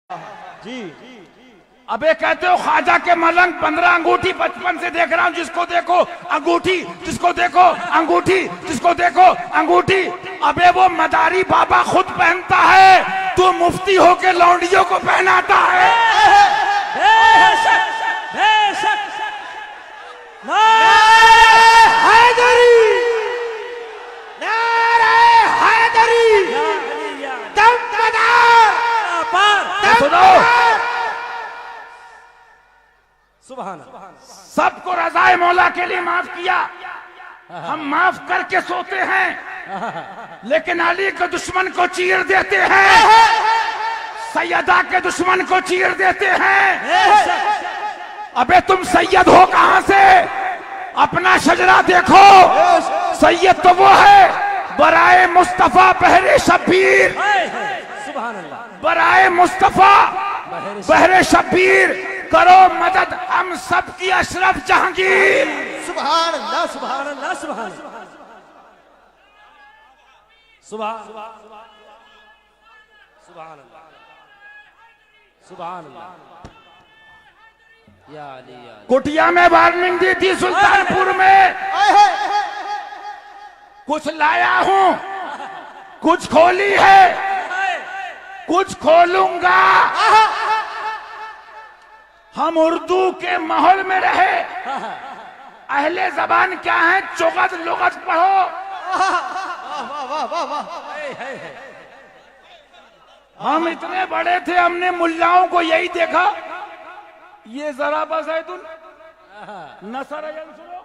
जी। अबे कहते हो ख्वाजा के मलंग 15 अंगूठी बचपन से देख रहा हूं, जिसको देखो अंगूठी, जिसको देखो अंगूठी, जिसको देखो अंगूठी। अबे वो मदारी बाबा खुद पहनता है, तू मुफ्ती होके लौंडियों को पहनाता है। हैदरी, नारे हैदरी, सुभान सबको रज़ाए मौला के लिए माफ किया। हम माफ करके सोते हैं, लेकिन अली के दुश्मन को चीर देते हैं, सैयदा के दुश्मन को चीर देते हैं। अबे तुम सैयद हो कहां से? अपना शजरा देखो। सैयद तो वो है बराए मुस्तफा बहरे शब्बीर, बराए मुस्तफा बहरे शब्बीर, करो मदद हम सब की अशरफ जहांगीर। सुभान अल्लाह, सुभान अल्लाह, सुभान सुभान सुभान सुभान या अली या कुटिया में वार्निंग दी थी सुल्तानपुर में, कुछ लाया हूं, कुछ खोली है, कुछ खोलूंगा। हम उर्दू के माहौल में रहे, अहले जबान क्या है, चुगत लुगत पढ़ो। हम इतने बड़े थे, हमने मुल्लाओं को यही देखा, ये जरा बस है तुम नसर सुनो,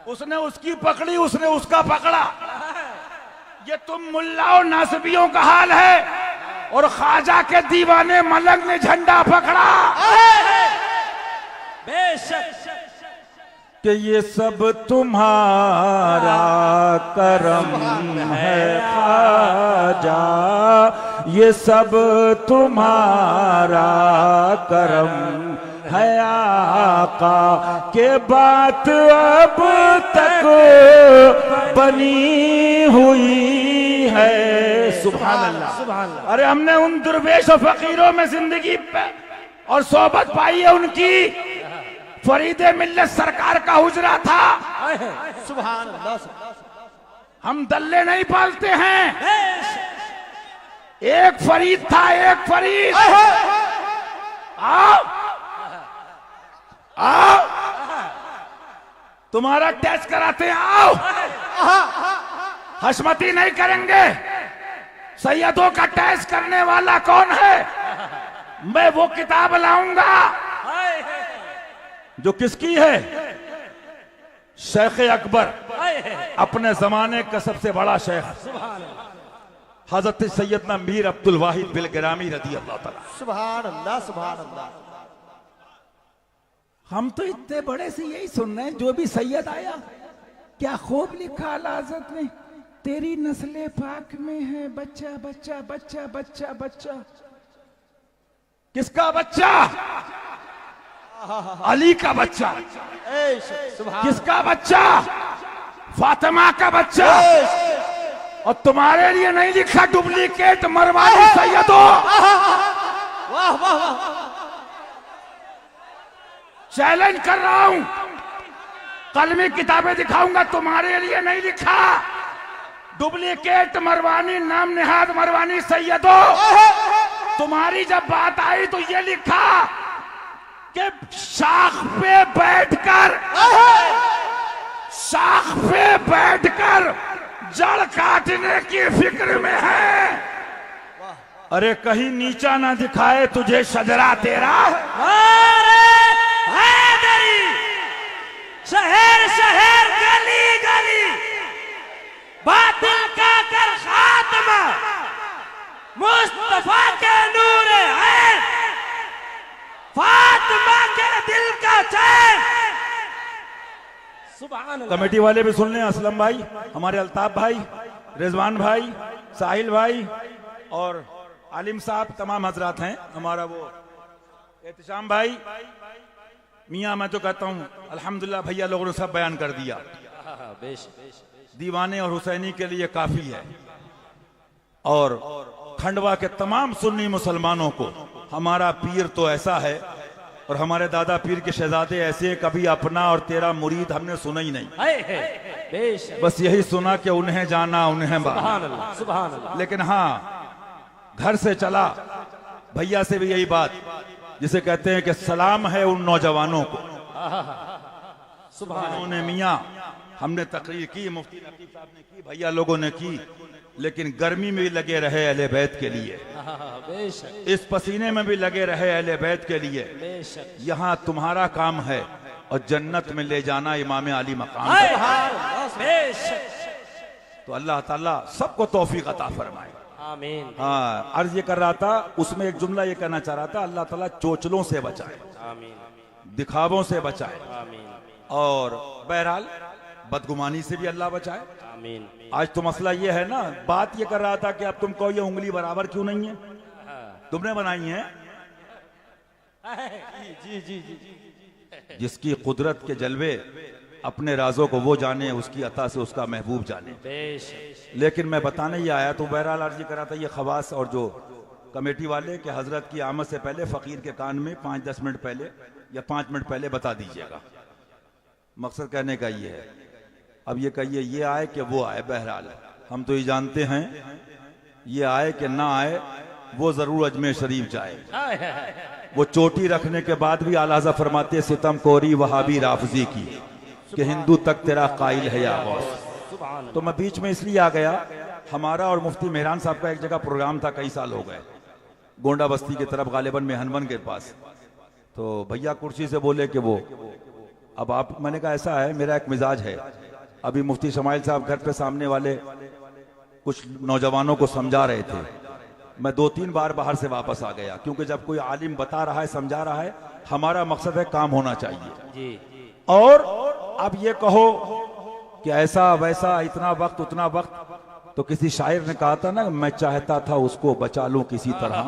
उसने उसकी पकड़ी, उसने उसका पकड़ा। ये तुम मुल्लाओं नासबियों का हाल है। और ख्वाजा के दीवाने मलंग ने झंडा पकड़ा। बेशक कि ये सब तुम्हारा करम है ख्वाजा, ये सब तुम्हारा करम है आका, के बात अब तक बनी हुई है। सुभान अल्लाह, सुभान अल्लाह। अरे हमने उन दुर्वेश और फकीरों में जिंदगी और सोबत पाई है उनकी। फरीदे मिल्लत सरकार का हुजरा था। सुभान अल्लाह। हम दल्ले नहीं पालते हैं। एक फरीद था, एक फरीद। आओ आओ, तुम्हारा टेस्ट कराते हैं, आओ। हशमती नहीं करेंगे। सैयदों का टेस्ट करने वाला कौन है? मैं वो किताब लाऊंगा जो किसकी है? शेख अकबर, अपने जमाने का सबसे बड़ा शेख, हजरत सैयदना मीर अब्दुल वाहिद बिल गिरामी रदी अल्लाह ताला। सुभान अल्लाह, सुभान अल्लाह। हम तो इतने बड़े से यही सुन रहे हैं, जो भी सैयद आया क्या खूब लिखा अला हज़रत ने, तेरी नस्ले पाक में है बच्चा बच्चा बच्चा बच्चा बच्चा। किसका बच्चा? अली का बच्चा। किसका बच्चा? फातिमा का बच्चा। और तुम्हारे लिए नहीं लिखा डुप्लीकेट मरवानी सैयदों। वाह वाह वाह। चैलेंज कर रहा हूं, कलमी किताबें दिखाऊंगा, तुम्हारे लिए नहीं लिखा डुप्लीकेट मरवानी, नाम निहाद मरवानी सैयदों। तुम्हारी जब बात आई तो ये लिखा कि शाख पे बैठकर, शाख पे बैठकर जड़ काटने की फिक्र में है। अरे कहीं नीचा ना दिखाए तुझे शजरा तेरा। शहर शहर गली गली बातिल का कर खात्मा, मुस्तफा के नूर है, फातिमा के दिल का चैन। सुभान अल्लाह। कमेटी वाले भी सुन लें, असलम भाई, हमारे अल्ताफ भाई, रिजवान भाई, साहिल भाई और आलिम साहब, तमाम हजरात हैं। हमारा वो एहतिशाम भाई, मियाँ मैं तो कहता हूँ अल्हम्दुलिल्लाह, भैया लोगों ने सब बयान कर दिया। दीवाने और हुसैनी के लिए काफी है। और खंडवा के तमाम सुन्नी मुसलमानों को हमारा पीर तो ऐसा है और हमारे दादा पीर के शहजादे ऐसे, कभी अपना और तेरा मुरीद हमने सुना ही नहीं। बेशक। बस यही सुना कि उन्हें जाना उन्हें बाना। सुभान अल्लाह, सुभान अल्लाह। लेकिन हाँ, घर से चला भैया से भी यही बात, जिसे कहते हैं कि सलाम है उन नौजवानों को। सुभान उन्होंने मियाँ हमने तकरीर की, मुफ्ती नकीब साहब ने की, भैया लोगों ने की, लेकिन गर्मी में भी लगे रहे अहले बैत के लिए, बेशक, इस पसीने में भी लगे रहे अहले बैत के लिए। बेशक। यहाँ तुम्हारा काम है और जन्नत में ले जाना इमाम अली मकाम हाय, पर। हाय, बेशक। तो अल्लाह ताला सबको तौफीक अता फरमाए। आमीन। हाँ, अर्ज ये कर रहा था, उसमें एक जुमला ये कहना चाह रहा था, अल्लाह ताला चोचलों से बचाए, आमीन, दिखावों से बचाए, आमीन, और बहरहाल बदगुमानी से भी अल्लाह बचाए। आमीन। आज तो मसला ये है ना, बात ये कर रहा था कि अब तुम कहो ये उंगली बराबर क्यों नहीं है, तुमने बनाई है। जी जी जी। जिसकी कुदरत के जलवे अपने राजों को वो जाने, उसकी अता से उसका महबूब जाने। बेशक। लेकिन मैं बताने ये आया, तो बहरहाल अर्ज करा था ये खवास और जो कमेटी वाले कि हजरत की आमद से पहले फकीर के कान में 5-10 मिनट पहले या 5 मिनट पहले बता दीजिएगा। मकसद कहने का ये है, अब ये कहिए ये आए कि वो आए, बहरहाल हम तो ये जानते हैं, ये आए कि ना आए, वो जरूर अजमेर शरीफ जाए। वो चोटी रखने के बाद भी आला हज़रत फरमाते सितम कोरी वहाबी राफजी की कि हिंदू तक तेरा कायल है या गौस। तो मैं बीच में इसलिए आ गया, हमारा और मुफ्ती मेहरान साहब का एक जगह प्रोग्राम था, कई साल हो गए, गोंडा बस्ती की तरफ, गालिबन मेहनवन के पास। तो भैया कुर्सी से बोले कि वो अब आप, मैंने कहा ऐसा है, मेरा एक मिजाज है, अभी मुफ्ती शमाइल साहब घर पे सामने वाले कुछ नौजवानों को समझा रहे थे, मैं 2-3 बार बाहर से वापस आ गया, क्योंकि जब कोई आलिम बता रहा है, समझा रहा है, हमारा मकसद है काम होना चाहिए जी। और अब ये कहो कि ऐसा वैसा, इतना वक्त उतना वक्त, तो किसी शायर ने कहा था ना, मैं चाहता था उसको बचा लूं किसी तरह,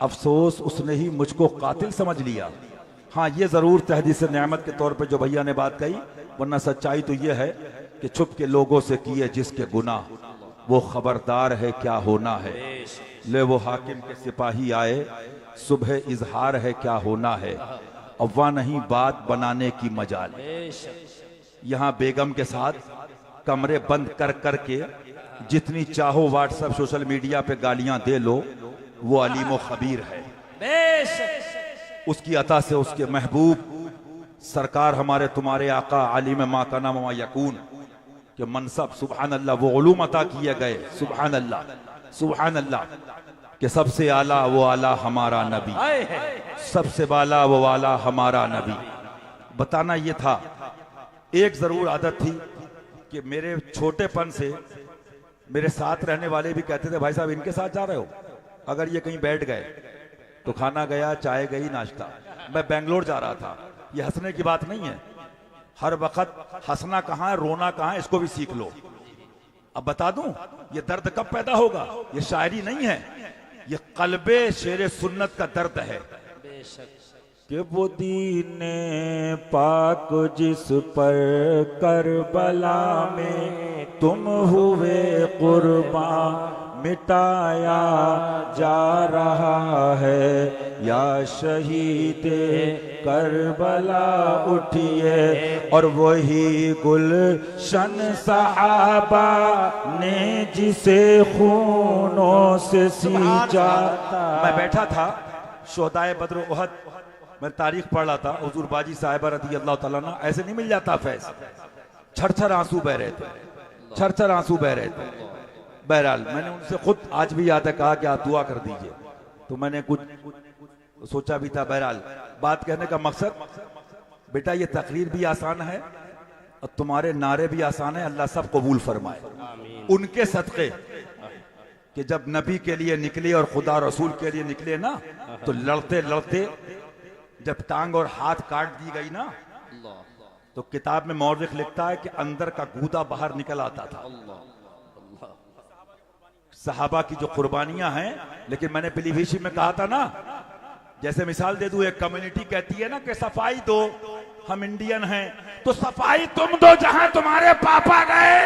अफसोस उसने ही मुझको कातिल समझ लिया। हाँ, ये जरूर तहदीस नेमत के तौर पे जो भैया ने बात कही, वरना सच्चाई तो ये है कि छुप के लोगों से किए जिसके गुनाह, वो खबरदार है क्या होना है। ले वो हाकिम के सिपाही आए, सुबह इजहार है क्या होना है, अव्वा नहीं बात बनाने की मजाल। यहाँ बेगम के साथ कमरे बंद कर करके जितनी चाहो व्हाट्सएप सोशल मीडिया पे गालियां दे लो, वो अलीम व खबीर है। उसकी अता से उसके महबूब सरकार हमारे तुम्हारे आका आलिम मा काना मा यकून के मनसब, सुबहान अल्लाह, वो उलूम अता किए गए, सुबहान अल्लाह, सुबहान अल्लाह, कि सबसे आला वो आला हमारा नबी, सबसे बाला वो वाला हमारा नबी। बताना ये था, एक जरूर आदत थी कि मेरे छोटेपन से मेरे साथ रहने वाले भी कहते थे, भाई साहब इनके साथ जा रहे हो, अगर ये कहीं बैठ गए तो खाना गया, चाय गई, नाश्ता। मैं बेंगलोर जा रहा था, ये हंसने की बात नहीं है, हर वक्त हंसना कहाँ है, रोना कहाँ है, इसको भी सीख लो। अब बता दूं ये दर्द कब पैदा होगा, ये शायरी नहीं है, ये कल्बे शेर सुन्नत का दर्द है कि वो दीने पाक जिस पर करबला में तुम हुए कुर्बान, मिटाया जा रहा है, या शहीद करबला उठिए। और वही गुलशन सहाबा ने जिसे खूनों से सींचा। मैं बैठा था शोहदाए बद्र उहद, मैं तारीख पढ़ रहा था, हुजूर बाजी साहिबा रज़ी अल्लाह तआला अन्हा, ऐसे नहीं मिल जाता फैज, छर-छर आंसू बह रहे थे, छर-छर आंसू बह रहे थे। बहरहाल मैंने उनसे खुद आज भी याद है कहा कि आप दुआ कर दीजिए, तो मैंने कुछ सोचा भी था। बहरहाल बात कहने का मकसद, बेटा ये तकरीर भी आसान है और तुम्हारे नारे भी आसान है, अल्लाह सब कबूल फरमाए उनके सदक़े, कि जब नबी के लिए निकले और खुदा रसूल के लिए निकले ना, तो लड़ते लड़ते जब टांग और हाथ काट दी गई ना, तो किताब में मौरख लिखता है कि अंदर का गूदा बाहर निकल आता था। सहाबा की जो कुर्बानियां हैं, लेकिन मैंने पीलीभीत में कहा था ना, जैसे मिसाल दे दूं, एक कम्युनिटी कहती है ना कि सफाई दो, हम इंडियन हैं, तो सफाई तुम दो जहां तुम्हारे पापा गए।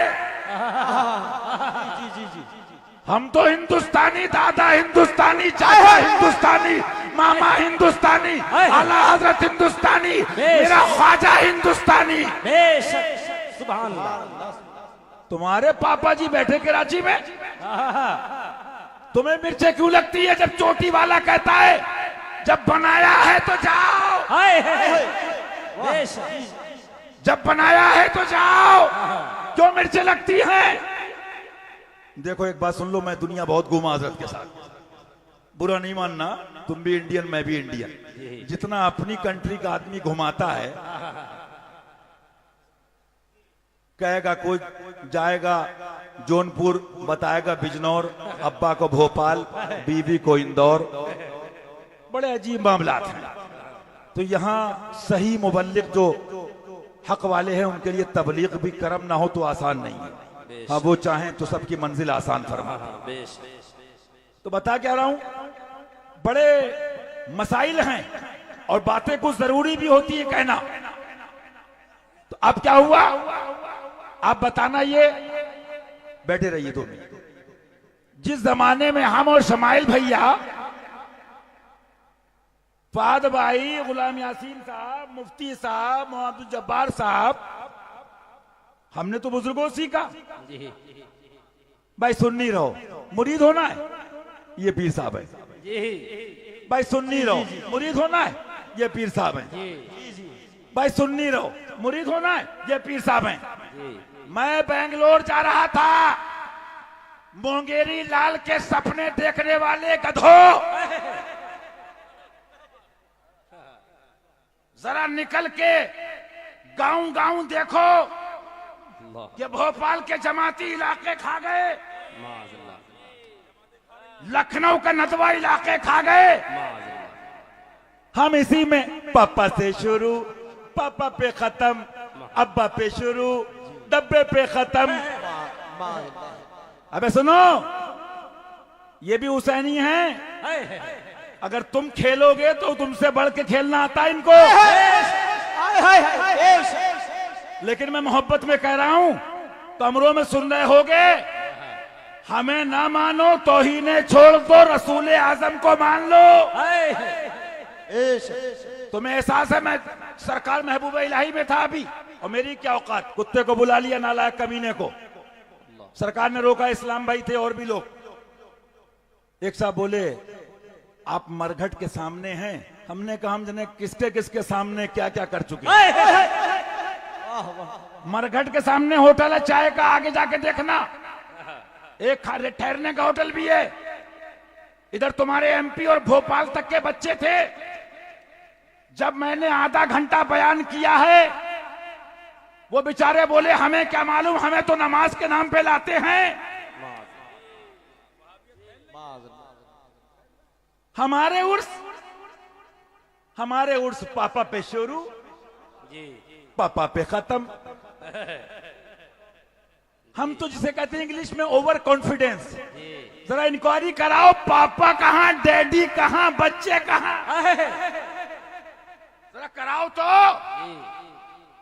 हम तो हिंदुस्तानी, दादा हिंदुस्तानी, चाचा हिंदुस्तानी, मामा हिंदुस्तानी, आला हजरत हिंदुस्तानी, मेरा ख्वाजा हिंदुस्तानी। बेशक सुभान अल्लाह। तुम्हारे पापा जी बैठे कराची में, तुम्हें मिर्चें क्यों लगती है जब चोटी वाला कहता है जब बनाया है तो जाओ, जब बनाया है तो जाओ, क्यों मिर्चें लगती हैं? देखो एक बात सुन लो, मैं दुनिया बहुत घूमा हजरत के साथ, बुरा नहीं मानना, तुम भी इंडियन मैं भी इंडियन। जितना अपनी कंट्री का आदमी घुमाता है, कहेगा कोई जाएगा जौनपुर, बताएगा बिजनौर, अब्बा को भोपाल, बीवी को इंदौर, बड़े अजीब मामलात हैं। तो यहाँ सही मुबल्लिग जो हक वाले हैं उनके लिए तबलीग भी करम ना हो तो आसान नहीं है। हाँ वो चाहें तो सबकी मंजिल आसान फरमा। तो बता क्या रहा हूं, बड़े मसाइल हैं और बातें कुछ जरूरी भी होती है कहना। तो अब क्या हुआ आप बताना, ये बैठे रहिए तो। जिस जमाने में हम और शमाइल भैया, फाद भाई, गुलाम यासीन साहब, मुफ्ती साहब, मोहम्मद जब्बार साहब, हमने तो बुजुर्गों सीखा भाई सुन्नी रहो, मुरीद होना है ये पीर साहब है, भाई सुन्नी रहो, मुरीद होना है ये पीर साहब है, भाई सुन्नी रहो, मुरीद होना है ये पीर साहब है। मैं बेंगलोर जा रहा था, मोंगेरी लाल के सपने देखने वाले गधों, जरा निकल के गांव गांव देखो कि भोपाल के जमाती इलाके खा गए, लखनऊ का नदवा इलाके खा गए। हम इसी में पापा से शुरू, पापा पे खत्म, अब्बा पे शुरू, डब्बे पे खत्म। अबे सुनो, ये भी हुसैनी हैं, अगर तुम खेलोगे तो तुमसे बढ़ के खेलना आता है इनको। लेकिन मैं मोहब्बत में कह रहा हूं, कमरों में सुन रहे होगे, हमें ना मानो तौहीने छोड़ दो, रसूल आजम को मान लो। तुम्हें एहसास है मैं सरकार महबूब इलाही में था अभी, और मेरी क्या औकात, कुत्ते को बुला लिया नालायक कमीने को, सरकार ने रोका, इस्लाम भाई थे और भी लोग। एक साहब बोले आप मरघट के सामने हैं, हमने कहा हम जने किसके किसके सामने क्या क्या कर चुके हैं। मरघट के सामने होटल है चाय का, आगे जाके देखना, एक ठहरने का होटल भी है। इधर तुम्हारे एमपी और भोपाल तक के बच्चे थे, जब मैंने आधा घंटा बयान किया है वो बेचारे बोले हमें क्या मालूम, हमें तो नमाज के नाम पे लाते हैं। हमारे उर्स पापा पे शुरू, पापा पे खत्म। हम तो जिसे कहते हैं इंग्लिश में ओवर कॉन्फिडेंस। जरा इंक्वायरी कराओ, पापा कहां, डैडी कहां, बच्चे कहां, जरा कराओ तो।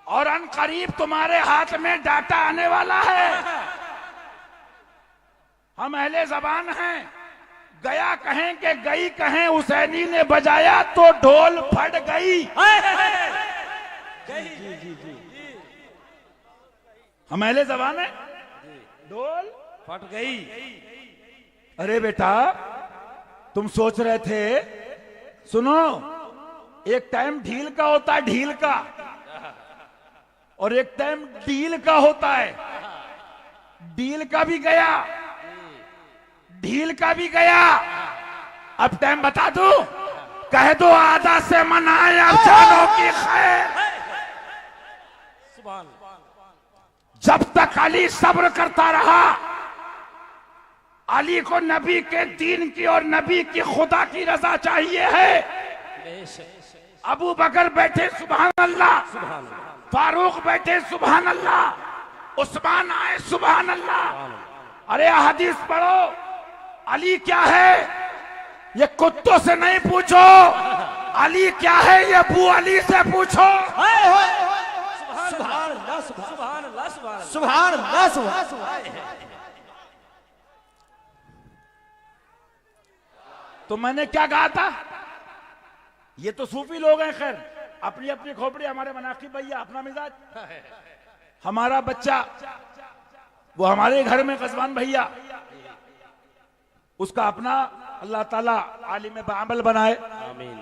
और अनकरीब तुम्हारे हाथ में डाटा आने वाला है। हम अहले जबान हैं, गया कहें कि गई कहें, हुसैनी ने बजाया तो ढोल फट गई। हम अहले जबान हैं, ढोल फट गई। अरे बेटा तुम सोच रहे थे, सुनो, एक टाइम ढील का होता है, ढील का, और एक टाइम डील का होता है। डील का भी गया, ढील का भी गया। अब टाइम बता दो, कह दो आदा से मनाए अफसानों की खैर। जब तक अली सब्र करता रहा, अली को नबी के दीन की और नबी की खुदा की रजा चाहिए है। अबू बकर बैठे सुभान अल्लाह, फारूक बैठे सुभान अल्लाह, उस्मान आए सुभान अल्लाह। अरे हदीस पढ़ो, अली क्या है ये कुत्तों से नहीं पूछो, अली क्या है ये अबू अली से पूछो। सुभान अल्लाह, सुभान अल्लाह, सुभान अल्लाह, सुभान। तो मैंने क्या कहा था, ये तो सूफी लोग हैं। खैर, अपनी अपनी खोपड़ी, हमारे मनाकिब भैया अपना मिजाज, हमारा बच्चा वो हमारे घर में कस्बान भैया, उसका अपना, अल्लाह ताला आलिम बामल बनाए, आमीन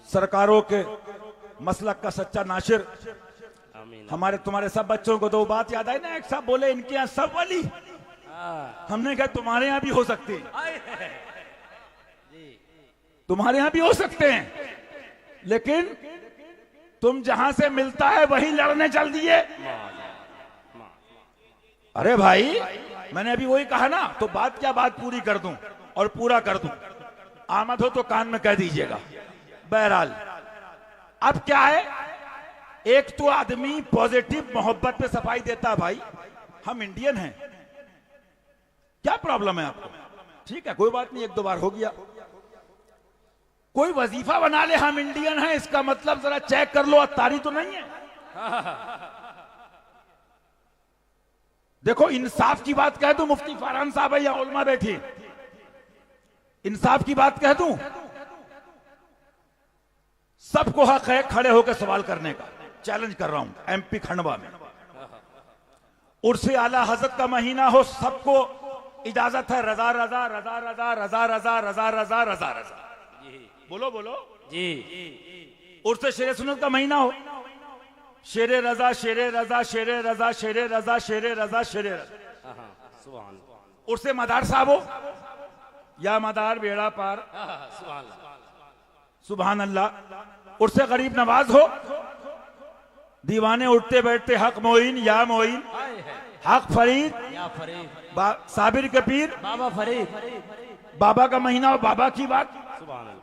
सरकारों के मसलक का सच्चा नाशिर। आमीन। हमारे तुम्हारे सब बच्चों को तो बात याद आई ना, एक साहब बोले इनके यहाँ सब वली, हमने कहा तुम्हारे यहाँ भी हो सकते हैं, तुम्हारे यहाँ भी हो सकते हैं, लेकिन तुम जहां से मिलता है वही लड़ने चल दिए। अरे भाई, मैंने अभी वही कहा ना, तो बात क्या बात पूरी कर दूं और पूरा कर दूं, आमद हो तो कान में कह दीजिएगा। बहरहाल अब क्या है, एक तो आदमी पॉजिटिव मोहब्बत पे सफाई देता है, भाई हम इंडियन हैं, क्या प्रॉब्लम है आपको? ठीक है, कोई बात नहीं, एक दो बार हो गया। कोई वजीफा बना ले हम इंडियन हैं, इसका मतलब जरा चेक कर लो, अत्तारी तो नहीं है। देखो, इंसाफ की बात कह दूं, मुफ्ती फरहान साहब है या उलमा बैठी, इंसाफ की बात कह दूं, सबको हक है खड़े होकर सवाल करने का। चैलेंज कर रहा हूं, एमपी खंडवा में उर्से आला हजरत का महीना हो, सबको इजाजत है, रजा रजा रजा रजा रजा रजा रजा रजा रजा रजा, बोलो बोलो जी। उर्से शेरे सुन्नत का महीना हो, शेरे रजा शेरे रजा शेरे रजा शेरे रजा शेरे रजा शेरे रजा। सुभान उर्से मदार साहब हो, या मदार बेड़ा पार, सुभान अल्लाह। उर्से गरीब नवाज हो, दीवाने उठते बैठते हक मोइन या मोइन, हक फरीद या फरीद, साबिर के पीर, बाबा फरीद, बाबा का महीना हो, बाबा की बात। सुभान अल्लाह।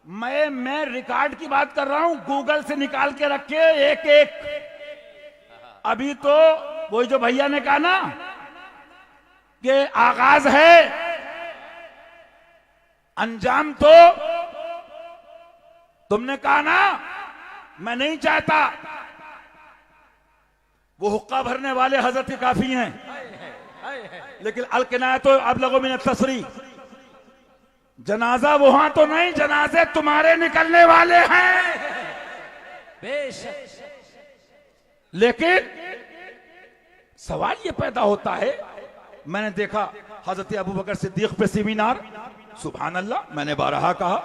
मैं रिकॉर्ड की बात कर रहा हूं, गूगल से निकाल के रखे एक एक। अभी तो वही जो भैया ने कहा ना कि आगाज है, अंजाम तो तुमने कहा ना, मैं नहीं चाहता, वो हुक्का भरने वाले हजरत काफी हैं, लेकिन अलकिनायत तो अब लोगों में तसरी, जनाजा वहां तो नहीं, जनाजे तुम्हारे निकलने वाले हैं। बेशक। लेकिन सवाल ये पैदा होता है, मैंने देखा हजरत अबू बकर सिद्दीक पे सेमिनार, सुभान अल्लाह, मैंने बारहा कहा,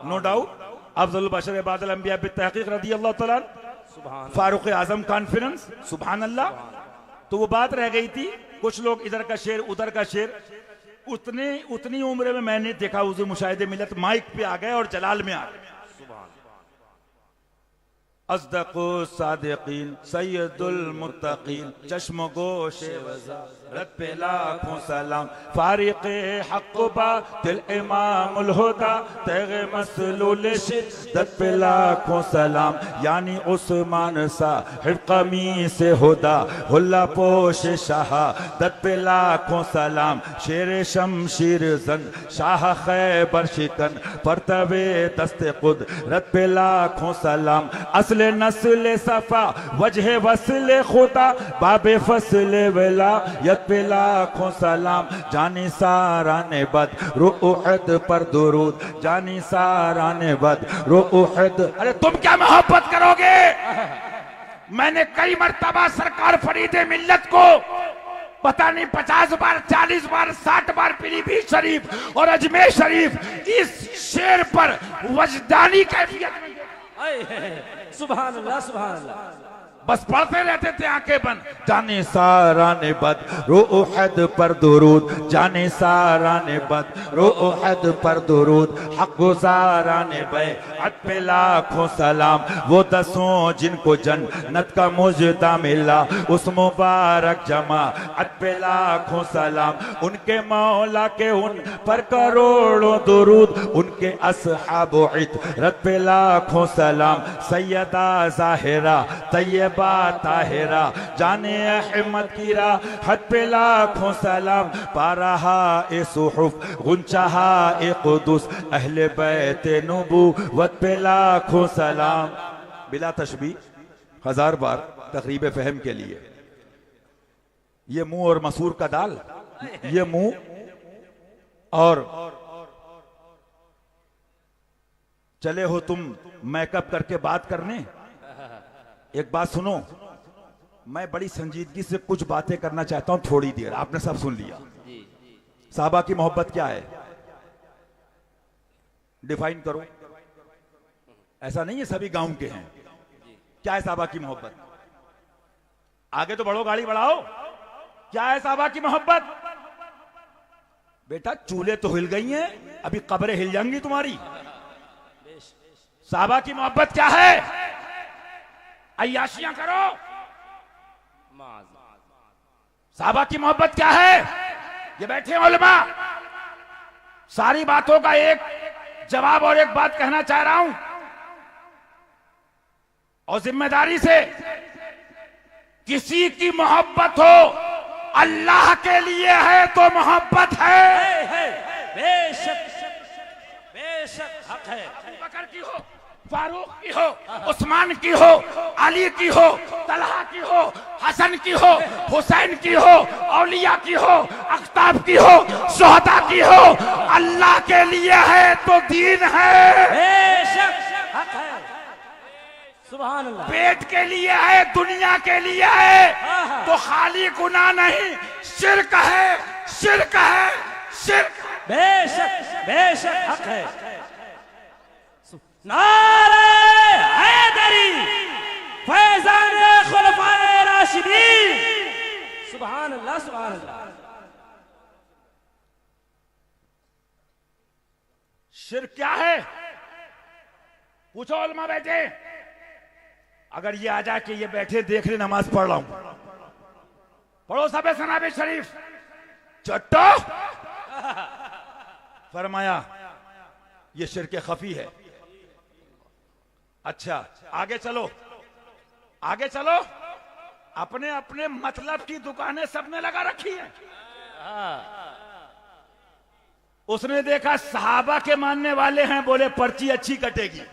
नो डाउट अफजल बशर बादल अंबिया बित्तहकीक रदी अल्लाह तआला, फारूक आजम कॉन्फ्रेंस, सुभान अल्लाह। तो वो बात रह गई थी, कुछ लोग इधर का शेर उधर का शेर, उतनी उम्र में मैंने देखा हुजूर मुशाहिदे मिलत माइक पे आ गए और जलाल में आ गए। अज़दक़ो सादिक़ीन सैयदुल मुत्तक़ीन चश्म गोशे वज़ारत पे लाखों सलाम, फारिक़े हक़ बातिल इमामुल हुदा, तेग़े मसलूल शिद्दत पे लाखों सलाम, यानी उस्मान साहिब क़मीस हुदा, हुल्ला पोश शहादत पे लाखों सलाम, शेर शमशीर जन शाह खैबर शिकन, परतवे दस्ते कुदरत पे लाखों सलाम, असले नस्ल सफा वजह वस्ल खुदा, बाबे फस्ल विलायत पे लाखों सलाम, जानी सारा ने बद रुअद पर दुरूद, जानी सारा ने बद रुअद। अरे तुम क्या मोहब्बत करोगे? मैंने कई मर्तबा सरकार फरीदे मिल्लत को पता नहीं 50 बार 40 बार 60 बार पीलीभीत शरीफ और अजमेर शरीफ इस शेर पर वजदानी कैफियत में, सुभान अल्लाह सुभान अल्लाह, बस पढ़ते रहते थे आंखें बंद, जाने सारा ने बद रुअद पर दुरूद, जाने सारा ने बद रुअद पर दुरूद, हक गुज़ारा ने बैअत पे लाखों सलाम, वो दसों जिनको जन्नत का मुजदा मिला, उस मुबारक जमाअत पे लाखों सलाम, उनके मौला के उन पर करोड़ों दुरूद, उनके अस्हाब इतरत पे लाखों सलाम, सैयदा ज़ाहिरा तैयबा ताहिरा, जाने अहमद की राहत पे लाखों सलाम, पारहा ए सुहुफ गुंचहा ए कुदुस, अहले बैते नबुव्वत पे लाखों सलाम। बिला तशबीह 1000 बार तकरीब फहम के लिए, ये मुंह और मसूर का दाल, ये मुंह और चले हो तुम मेकअप करके बात करने। एक बात सुनो, मैं बड़ी संजीदगी से कुछ बातें करना चाहता हूं, थोड़ी देर। आपने सब सुन लिया। साहबा की मोहब्बत क्या है, डिफाइन करो। ऐसा नहीं है सभी गांव के हैं। क्या है साहबा की मोहब्बत? आगे तो बढ़ो, गाड़ी बढ़ाओ। क्या है साहबा की मोहब्बत? बेटा चूल्हे तो हिल गई हैं, अभी कब्रें हिल जाएंगी तुम्हारी। साहबा की मोहब्बत क्या है? अय्याशियां करो। साहबा की मोहब्बत क्या है? ये बैठे उलमा, सारी बातों का एक जवाब और एक बात कहना चाह रहा हूं, और जिम्मेदारी से। किसी की मोहब्बत हो, अल्लाह के लिए है तो मोहब्बत है। बेशक बेशक हक है। अबू बकर की हो, फारूक की हो, उस्मान की हो, अली की हो, तलहा की हो, हसन की हो, हुसैन की हो, औलिया की हो, अख्ताब की हो, शोहदा की हो, अल्लाह के लिए है तो दीन है। बेशक हक है। सुभान अल्लाह। पेट के लिए है, दुनिया के लिए है तो खाली गुनाह नहीं, शिर्क है, शिर्क है, शिर्क। बेशक बेशक हक है। नारे हैदरी, फैजान खुलफाए राशिदीन। सुभान अल्लाह सुभान अल्लाह। शिर्क क्या है? पूछो उलमा बैठे। अगर ये आ जाए कि ये बैठे देख ले नमाज पढ़ रहा हूं, पढ़ो सबे सनाबे शरीफ। चट्टो फरमाया ये शिर्क खफी है। अच्छा आगे चलो, आगे चलो। अपने अपने मतलब की दुकानें सबने लगा रखी है। उसने देखा सहाबा के मानने वाले हैं, बोले पर्ची अच्छी कटेगी।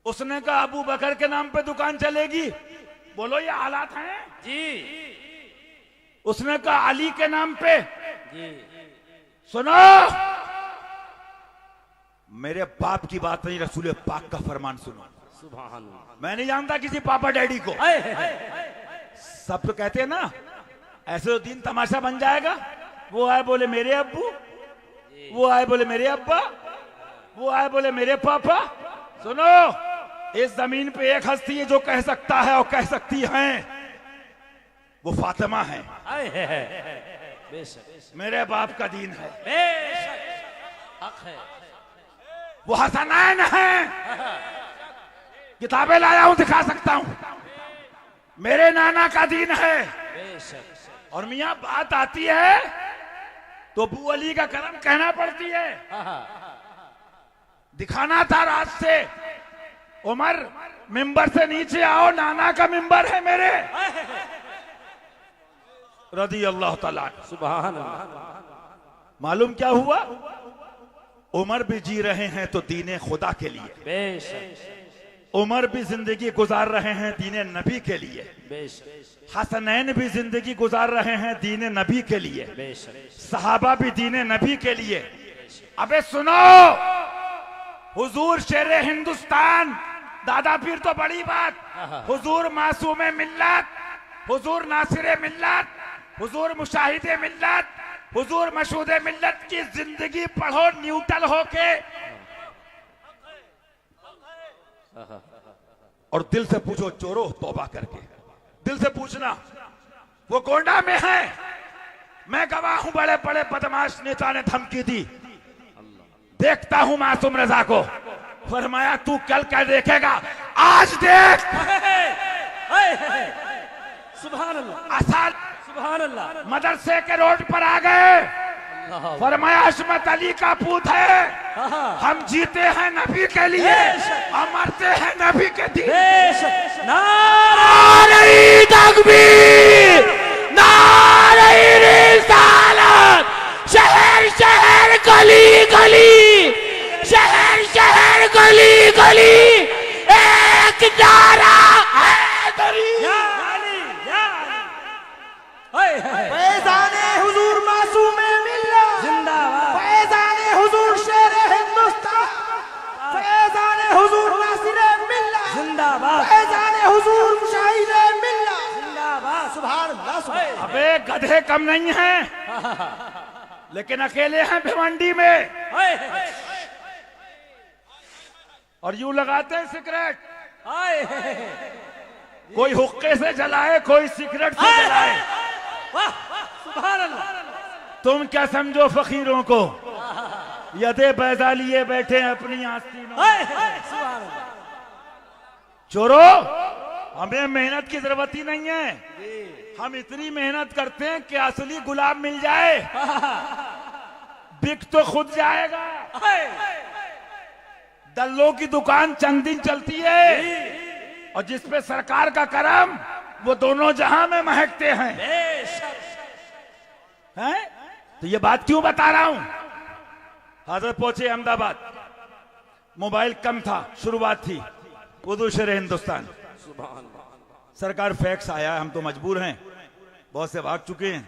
उसने कहा अबू बकर के नाम पे दुकान चलेगी। बोलो ये हालात हैं जी। उसने कहा अली के नाम पे जी। सुनो, मेरे बाप की बात नहीं, रसूल पाक का फरमान सुनो। सुभान अल्लाह। मैं नहीं जानता किसी पापा डैडी को। सब तो कहते हैं ना ऐसे तो दीन तमाशा बन जाएगा। वो आए बोले मेरे अब्बू, वो आए बोले मेरे अब्बा, वो आए बोले मेरे पापा। सुनो, इस जमीन पे एक हस्ती है जो कह सकता है और कह सकती हैं, वो फातिमा है। बेशक मेरे बाप का दीन है। बेशक हक है। वो हसनैन है। किताबें लाया हूं, दिखा सकता हूं। मेरे नाना का दीन है। बेशक। और मियां बात आती है तो अबू अली का करम कहना पड़ती है। दिखाना था रात से, उमर मिंबर से नीचे आओ, नाना का मिंबर है मेरे। रदी अल्लाह ताला। सुभान अल्लाह। मालूम क्या हुआ? उमर भी जी रहे हैं तो दीने खुदा के लिए। बेशक। उमर भी जिंदगी गुजार रहे हैं दीने नबी के लिए। बेशक। हसनैन भी जिंदगी गुजार रहे हैं दीने नबी के लिए। बेशक। सहाबा भी दीने नबी के लिए। अबे सुनो, हुजूर शेरे हिंदुस्तान, दादा पीर तो बड़ी बात, हुजूर मासूमे मिल्लत, हुजूर नासिरे मिल्लत, हुजूर मुशाहिदे मिल्लत, हुजूर मशहूदे मिल्लत की जिंदगी पढ़ो न्यूट्रल होके, और दिल से पूछो चोरो तौबा करके। दिल से पूछना, वो गोंडा में है, मैं गवाह हूं, बड़े बड़े बदमाश नेता ने धमकी दी, देखता हूं मासूम रजा को। फरमाया तू कल क्या देखेगा, आज देख। सुभान अल्लाह। असल सुभान अल्लाह। मदरसे के रोड पर आ गए। फरमाया अशमत अली का पूत है, हम जीते हैं नबी के लिए, हम मरते हैं नबी के दिन। बेशक। नारे तकबीर, नारे रिसालत, शहर शहर गली गली, शहर शहर गली गली, एक नारा हैदरी। फैजाने हुजूर मासूमे मिल्लत जिंदाबाद। फैजाने हुजूर गधे कम नहीं हैं, लेकिन अकेले हैं भिवंडी में और यूं लगाते हैं सिगरेट। कोई हुक्के से जलाए, कोई सिगरेट से जलाए। सुभान अल्लाह। तुम क्या समझो फकीरों को, यदे पैदा लिए बैठे हैं अपनी आस्तीनों में। चोरो, हमें मेहनत की जरूरत ही नहीं है। हम इतनी मेहनत करते हैं कि असली गुलाब मिल जाए, बिक तो खुद जाएगा। दल्लों की दुकान चंद दिन चलती है और जिसपे सरकार का करम, वो दोनों जहां में महकते हैं। तो ये बात क्यों बता रहा हूं? हजरत पहुंचे अहमदाबाद, मोबाइल कम था, शुरुआत थी, उर्दू शेर हिंदुस्तान। सरकार फैक्स आया, हम तो मजबूर हैं, बहुत से भाग चुके हैं,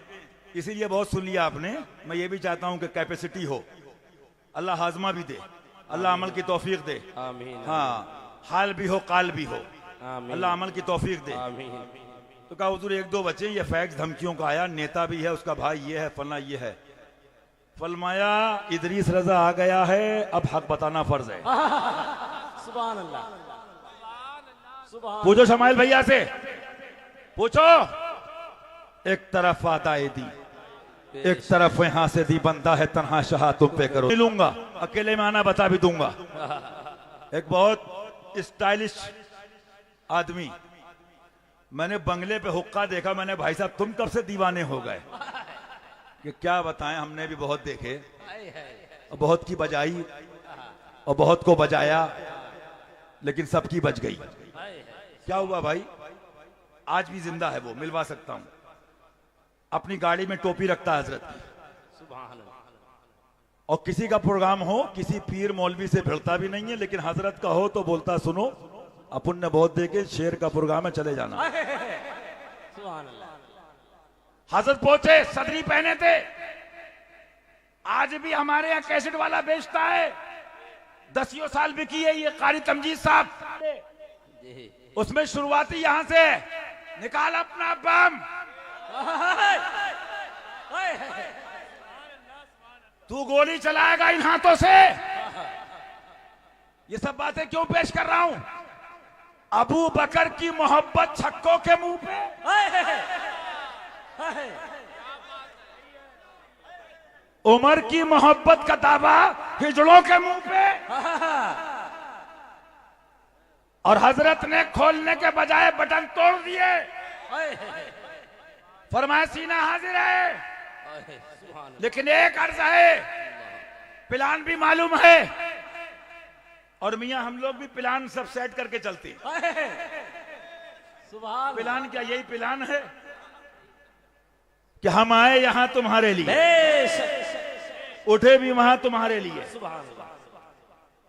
इसीलिए बहुत सुन लिया आपने। मैं ये भी चाहता हूं कि कैपेसिटी हो, अल्लाह हाजमा भी दे, अल्लाह अमल की तौफीक दे। आमीन। हाँ, हाल भी हो काल भी हो, आमीन। अल्लाह अमल की तौफीक दे। आमीन। तो कहा हुजूर एक दो बच्चे, ये फैक्स धमकियों का आया, नेता भी है, उसका भाई ये है, फलना ये है। फरमाया इदरीस रजा आ गया है, अब हक बताना फर्ज है। सुभान अल्लाह। सुभान। पूछो शमाइल भैया से, पूछो। एक तरफ आदाए दी, एक तरफ यहां से दी, बनता है तन्हा शाह तुम पे करो। मिलूंगा, अकेले में आना बता भी दूंगा। एक बहुत स्टाइलिश आदमी, मैंने बंगले पे हुक्का देखा, मैंने भाई साहब तुम कब से दीवाने हो गए? कि क्या बताएं, हमने भी बहुत देखे, और बहुत की बजाई और बहुत को बजाया, लेकिन सबकी बज गई। क्या हुआ भाई? आज भी जिंदा है वो, मिलवा सकता हूं। अपनी गाड़ी में टोपी रखता है हजरत, और किसी का प्रोग्राम हो, किसी पीर मौलवी से भिड़ता भी नहीं है, लेकिन हजरत का हो तो बोलता सुनो अपन ने बहुत देखे, शेर का प्रोग्राम है, चले जाना। सुभान अल्लाह। हजरत पहुंचे, सदरी पहने थे। आज भी हमारे यहाँ कैसेट वाला बेचता है, 10 साल बिकी है ये कारी तमजीद साहब। उसमें शुरुआती यहां से, निकाल अपना बम, तू गोली चलाएगा इन हाथों से। ये सब बातें क्यों पेश कर रहा हूं? अबू बकर की मोहब्बत छक्कों के मुंह पे, उमर की मोहब्बत का दावा हिजड़ों के मुंह पे, और हजरत ने खोलने के बजाय बटन तोड़ दिए। फरमाया सीना हाजिर है, लेकिन एक अर्ज है, प्लान भी मालूम है, और मियां हम लोग भी प्लान सब सेट करके चलते। सुभान। प्लान क्या यही प्लान है कि हम आए यहां तुम्हारे लिए, उठे भी वहां तुम्हारे लिए।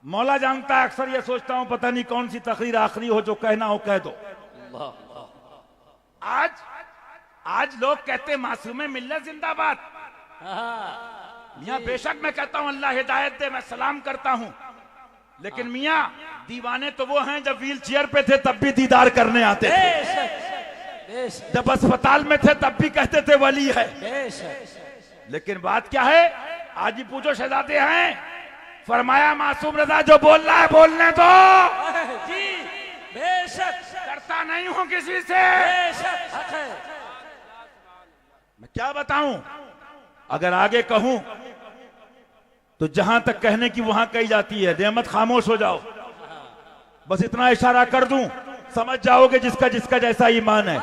मौला जानता है, अक्सर ये सोचता हूं पता नहीं कौन सी तकरीर आखिरी हो, जो कहना हो कह दो। आज लोग कहते मासूमे मिल्लत जिंदाबाद। मियां बेशक मैं कहता हूं अल्लाह हिदायत दे, मैं सलाम करता हूं, लेकिन मियां दीवाने तो वो हैं जब व्हील चेयर पे थे तब भी दीदार करने आते थे, जब अस्पताल में थे तब भी कहते थे वली है। लेकिन बात क्या है, आज ही पूछो शहजादे हैं, फरमाया मासूम रजा जो बोल रहा है बोलने दो जी, बेशक करता नहीं हूं किसी से। मैं क्या बताऊं, अगर आगे कहूं तो जहां तक कहने की वहां कही जाती है, नेमत खामोश हो जाओ। बस इतना इशारा कर दूं, समझ जाओगे जिसका जिसका जैसा ईमान है।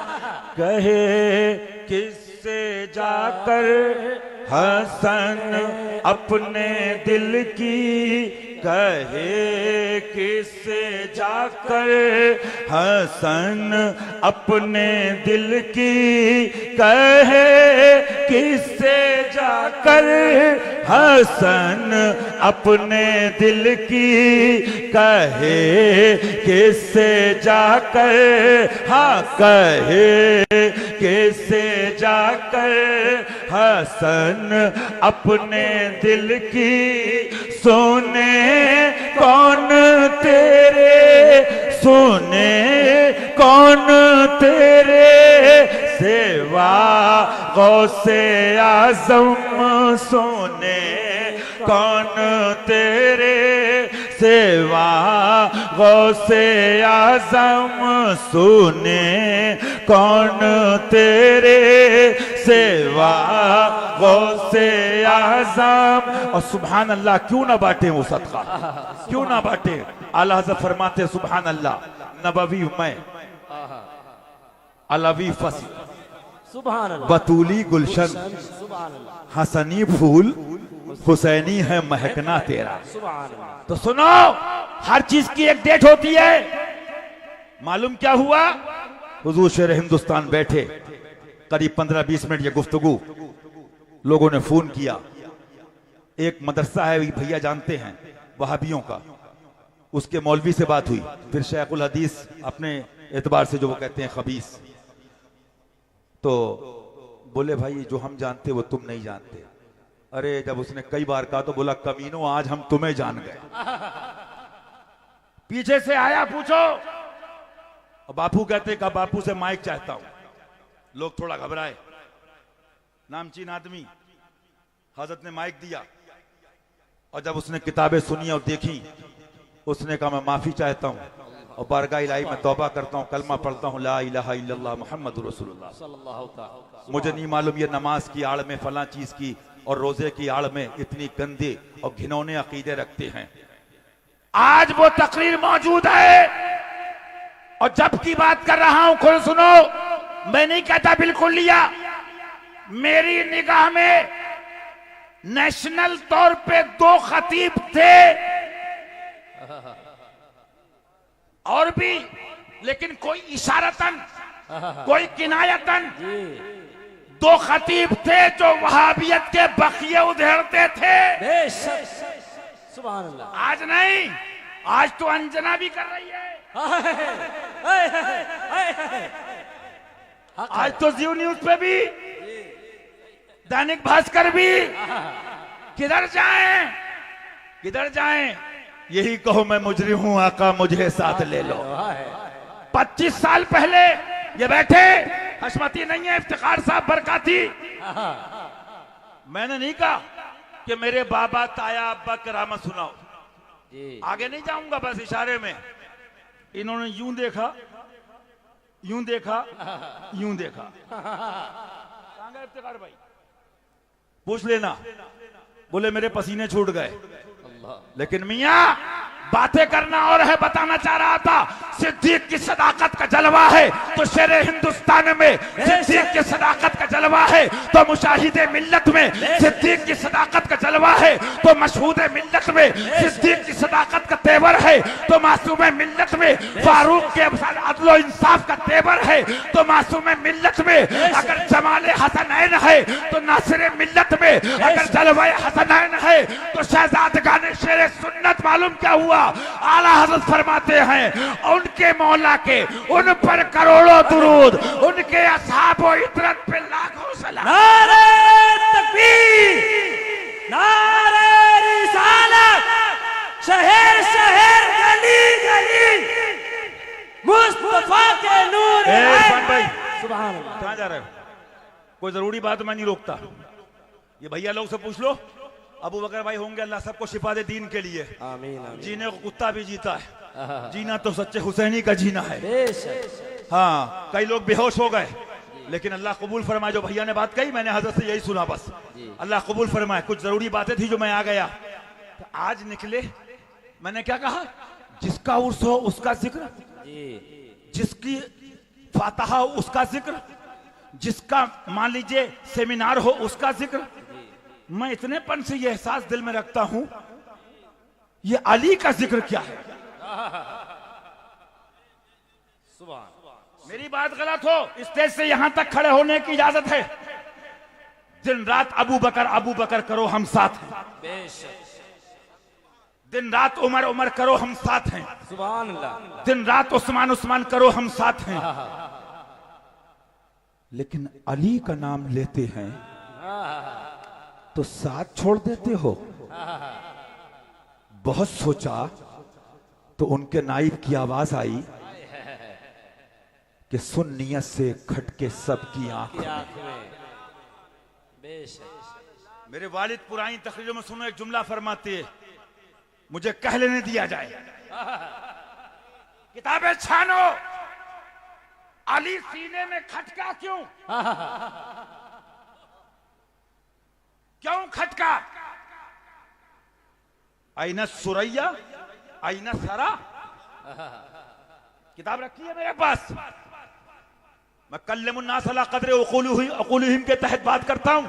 कहे किससे जाकर हसन अपने दिल की, कहे किससे जाकर हसन अपने दिल की, कहे किससे जाकर हसन अपने दिल की, कहे किससे जाकर, हाँ कहे किससे जाकर हसन अपने दिल की। सोने कौन तेरे, सोने कौन तेरे सेवा गौसे आजम सोने कौन तेरे सेवा, गौसे आजम सोने कौन तेरे सेवा, गौसे आजम। और सुभान अल्लाह, क्यों ना बांटे वो सदका, क्यों ना बांटे। आला हज़रत फरमाते सुभान अल्लाह, नबवी मैं अलवी फसल, सुभान अल्लाह, बतूली गुलशन, सुभान अल्लाह, हसनी फूल, हुसैनी है महकना तेरा। सुभान अल्लाह। तो सुनो, हर चीज की एक डेट होती है। मालूम क्या हुआ, हुजूर शेर हिंदुस्तान बैठे, करीब 15-20 मिनट ये गुफ्तगू, लोगों ने फोन किया। एक मदरसा है, भैया जानते हैं, वहाबियों का, उसके मौलवी से बात हुई। फिर शेखुल हदीस अपने एतबार से जो वो कहते हैं खबीस, तो बोले भाई जो हम जानते वो तुम नहीं जानते। अरे जब उसने कई बार कहा तो बोला कमीनो आज हम तुम्हें जान गए। पीछे से आया, पूछो। बापू कहते का बापू से माइक चाहता हूं। लोग थोड़ा घबराए, नामचीन आदमी। हजरत ने माइक दिया और जब उसने किताबें सुनी और देखी, उसने कहा मैं माफी चाहता हूं और बारगाह इलाही में तौबा करता हूं, कलमा पढ़ता हूं, ला इलाहा इल्लल्लाह मुहम्मदुर रसूलुल्लाह सल्लल्लाहु अलैहि वसल्लम। मुझे नहीं मालूम ये नमाज की आड़ में फला चीज की और रोजे की आड़ में इतनी गंदे और घिनौने अकीदे रखते हैं। आज वो तकरीर मौजूद है और जब की बात कर रहा हूं, खुद सुनो। मैं नहीं कहता बिल्कुल लिया, मेरी निगाह में नेशनल तौर पे 2 खतीब थे और भी, लेकिन कोई इशारतन, कोई किनायतन 2 खतीब थे जो वहाबियत के बखिए उधेड़ते थे। बेशक, सुभान अल्लाह। आज नहीं, आज तो अंजना भी कर रही है, आज तो जियो न्यूज पे भी, दैनिक भास्कर भी। किधर जाएं, किधर जाएं। यही कहो मैं मुजरिम हूं, आका मुझे साथ ले लो। 25 साल पहले ये बैठे, हशमती नहीं है, इफ्तिखार साहब बरकाती। मैंने नहीं कहा कि मेरे बाबा ताया अब्बा करामत सुनाओ, आगे नहीं जाऊंगा, बस इशारे में। इन्होंने यूं देखा, यूं देखा, यूं देखा। कहां गए इफ्तिखार भाई, पूछ लेना। बोले मेरे पसीने छूट गए। लेकिन मियां बातें करना और है, बताना चाह रहा था सिद्दीक की सदाकत का जलवा है तो शेर हिंदुस्तान में, सिद्दीक की सदाकत का जलवा है तो मुशाहिदे मिल्लत में, सिद्दीक की सदाकत का जलवा है तो मशहूदे मिल्लत में, सिद्दीक की सदाकत का तेवर है तो मासूम मिल्लत में, फारूक के अदलो इंसाफ का तेवर है तो मासूम मिल्लत में, अगर जमाले हसनैन है तो नासिर मिल्लत में, अगर जलवाए हसनैन है तो शहजादगाने शेर सुन्नत। मालूम क्या हुआ, आला हज़रत फरमाते हैं उनके मौला के उन पर करोड़ों दुरूद, उनके असहाबो इतरत पे लाखों सलाम। नारे तकबीर, नारे रिसालत, शहर शहर गली गली मुस्तफा के नूर है। भाई सुभान अल्लाह। कहां जा रहे हो, कोई जरूरी बात मैं नहीं रोकता। ये भैया लोग से पूछ लो, अबू बकर भाई होंगे, अल्लाह सबको शिफा दे दीन के लिए। आमीन, आमीन। जीने को कुत्ता भी जीता है, जीना तो सच्चे हुसैनी का जीना है। बेशक। हाँ, कई लोग बेहोश हो गए, लेकिन अल्लाह कबूल फरमाए। जो भैया ने बात कही, मैंने हजरत से यही सुना, बस अल्लाह कबूल फरमाए। कुछ जरूरी बातें थी जो मैं आ गया, तो आज निकले। मैंने क्या कहा, जिसका उर्स हो उसका जिक्र, जिसकी फातहा हो उसका जिक्र, जिसका मान लीजिए सेमिनार हो उसका जिक्र। मैं इतनेपन से ये एहसास दिल में रखता हूं, ये अली का जिक्र क्या है। मेरी बात गलत हो, स्टेज से यहां तक खड़े होने की इजाजत है। दिन रात अबू बकर करो हम साथ हैं, दिन रात उमर करो हम साथ हैं, सुभान अल्लाह। दिन रात उस्मान करो हम साथ हैं। लेकिन अली का नाम लेते हैं तो साथ छोड़ देते हो। बहुत सोचा तो उनके नाइब की आवाज आई कि सुन नियत से खटके सबकी आंख में। बेशक। मेरे वालिद पुरानी तकरीरों में सुनो, एक जुमला फरमाते हैं, मुझे कह लेने दिया जाए। किताबें छानो, अली सीने में खटका क्यों? क्यों खटका? आईना सुरैया आईना सरा, किताब रखी है मेरे पास। मैं कल्लमुन्नास अला क़द्र उक़ूलिहिम के तहत बात करता हूं,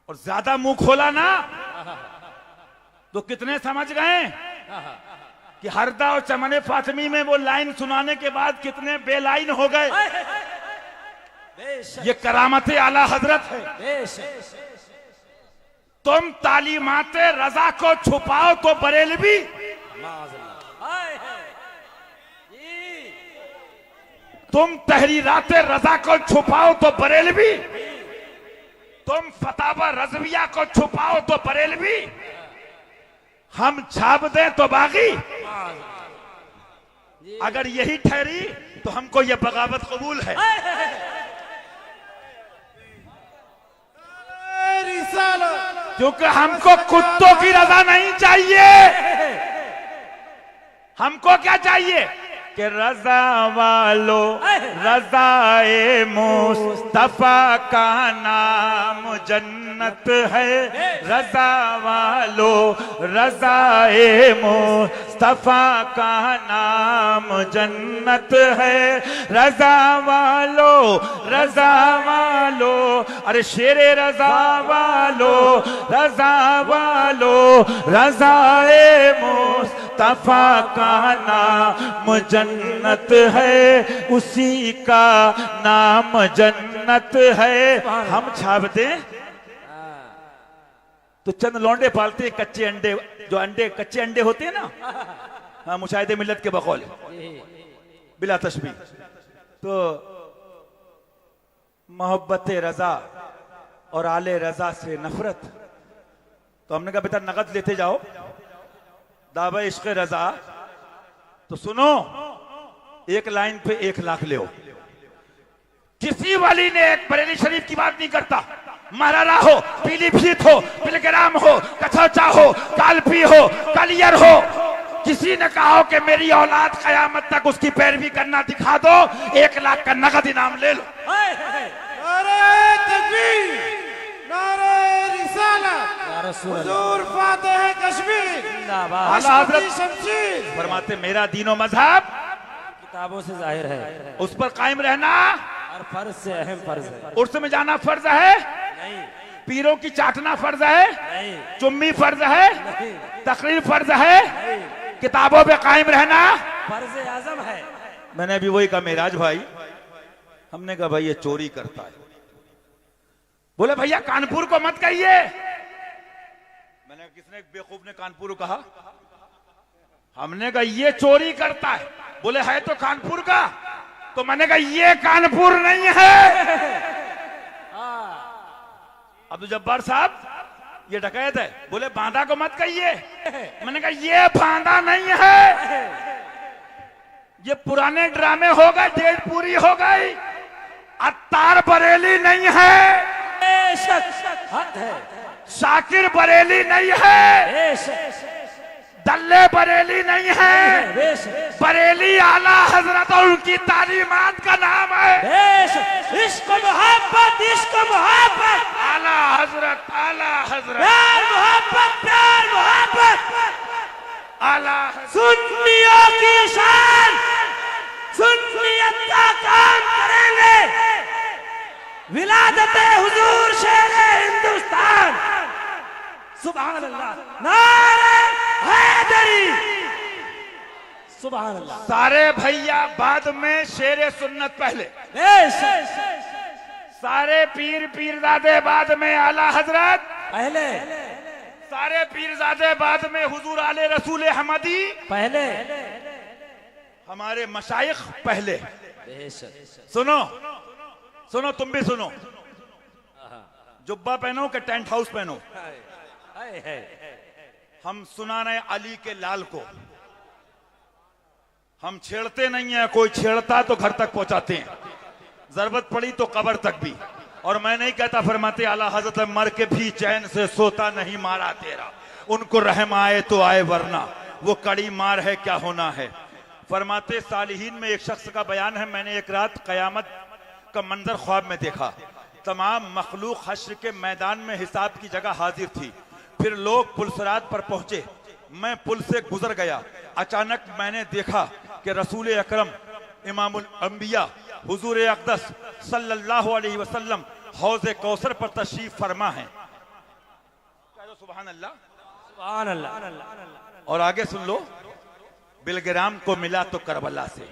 और ज्यादा मुंह खोला ना तो कितने समझ गए कि हरदा और चमने फातिमी में वो लाइन सुनाने के बाद कितने बेलाइन हो गए। ये करामत आला हजरत है। तुम तालीमाते रजा को छुपाओ तो बरेलवी, तुम तहरीराते रजा को छुपाओ तो बरेलवी, तुम फतावा रजविया को छुपाओ तो बरेलवी, हम छाप दें तो बागी। अगर यही ठहरी तो हमको यह बगावत कबूल है। क्योंकि हमको कुत्तों की रजा नहीं चाहिए। हमको क्या चाहिए कि रजा वालो रजाए मुस्तफा का नाम जन्नत है। रजा वालो रजाए मुस्तफा का नाम जन्नत है। रजा वालो अरे शेरे रजा वालो रजाए मुस्तफा का नाम जन्नत है, उसी का नाम जन्नत है। हम छाप दें तो चंद लौंडे पालते हैं कच्चे अंडे, जो अंडे कच्चे अंडे होते हैं ना, हाँ, मुशाहिदे मिल्लत के बकौल बिला तशबीह। तो मोहब्बत रजा और आले रजा से नफरत। तो हमने कहा बेटा नगद लेते जाओ, दावा इश्क रजा। तो सुनो, एक लाइन पे 1 लाख ले। किसी वली ने एक बरेली शरीफ की बात नहीं करता। महारारा हो, पीलीभीत हो, पिलग्राम हो, कथौचा हो, कालपी हो, कलियर हो, किसी ने कहा हो कि मेरी औलाद कयामत तक उसकी पैरवी करना दिखा दो, 1 लाख का नगद इनाम ले लो। नारे तकबीर, नारे रिसालत, हुजूर फातिह कश्मीर, आला हज़रत शमशीर फरमाते मेरा दीनो मजहब किताबों से जाहिर है, उस पर कायम रहना और फर्ज से अहम फर्ज है। उर्स में जाना फर्ज है नहीं, पीरों की चाटना फर्ज है नहीं, चुम्मी फर्ज है, नहीं, तकरीर फर्ज है, किताबों पे कायम रहना फर्ज आजम है। मैंने अभी वही कहा मेराज भाई, हमने कहा भाई ये चोरी करता है। बोले भैया कानपुर को मत कहिए। मैंने किसने बेवकूफ ने कानपुर को कहा? हमने कहा ये चोरी करता है। बोले है तो कानपुर का। तो मैंने कहा ये कानपुर नहीं है। अब्दुल जब्बार साहब ये डकैत है। बोले बांदा को मत कहिए। मैंने कहा ये बांदा नहीं है, ये पुराने ड्रामे हो गए, डेट पूरी हो गई। अत्तार बरेली नहीं है, शाकिर बरेली नहीं है, दल्ले बरेली नहीं है, बरेली आला हजरत और उनकी तालीमात का नाम है। इश्क मोहब्बत, इश्क मोहब्बत, आला हजरत, आला हजरत, प्यार मोहब्बत, प्यार मोहब्बत, आला सुन्नियों की शान, सुन्नियत का काम करेंगे। विलादते हुजूर शेरे हिंदुस्तान, सुभान अल्लाह, नारे हैदरी, सुभान अल्लाह। सारे भैया बाद में, शेरे सुन्नत पहले, सारे पीर पीरजादे बाद में, आला हजरत पहले, सारे पीरजादे बाद में, हुजूर आले रसूल अहमदी पहले, हमारे मशाइख पहले। सुनो सुनो, तुम भी सुनो। जुब्बा पहनो कि टेंट हाउस पहनो, हम सुना रहे अली के लाल को। हम छेड़ते नहीं है, कोई छेड़ता तो घर तक पहुंचाते हैं, जरूरत पड़ी तो कब्र तक भी। और मैं नहीं कहता, फरमाते आला हजरत मर के भी चैन से सोता नहीं मारा तेरा, उनको रहम आए तो आए वरना वो कड़ी मार है क्या होना है। फरमाते सालिहीन में एक शख्स का बयान है, मैंने एक रात कयामत का मंजर ख्वाब में देखा। तमाम मखलूक हश्र के मैदान में हिसाब की जगह हाजिर थी। फिर लोग पुलसरात पर पहुंचे, मैं पुल से गुजर गया। अचानक मैंने देखा कि रसूल अकरम इमामुल अंबिया हुजूर अक़दस सल्लल्लाहु अलैहि वसल्लम हौज़े कौसर पर तशरीफ फरमा है। सुभान अल्लाह, सुभान अल्लाह। और आगे सुन लो, बिलग्राम को मिला तो करबला से,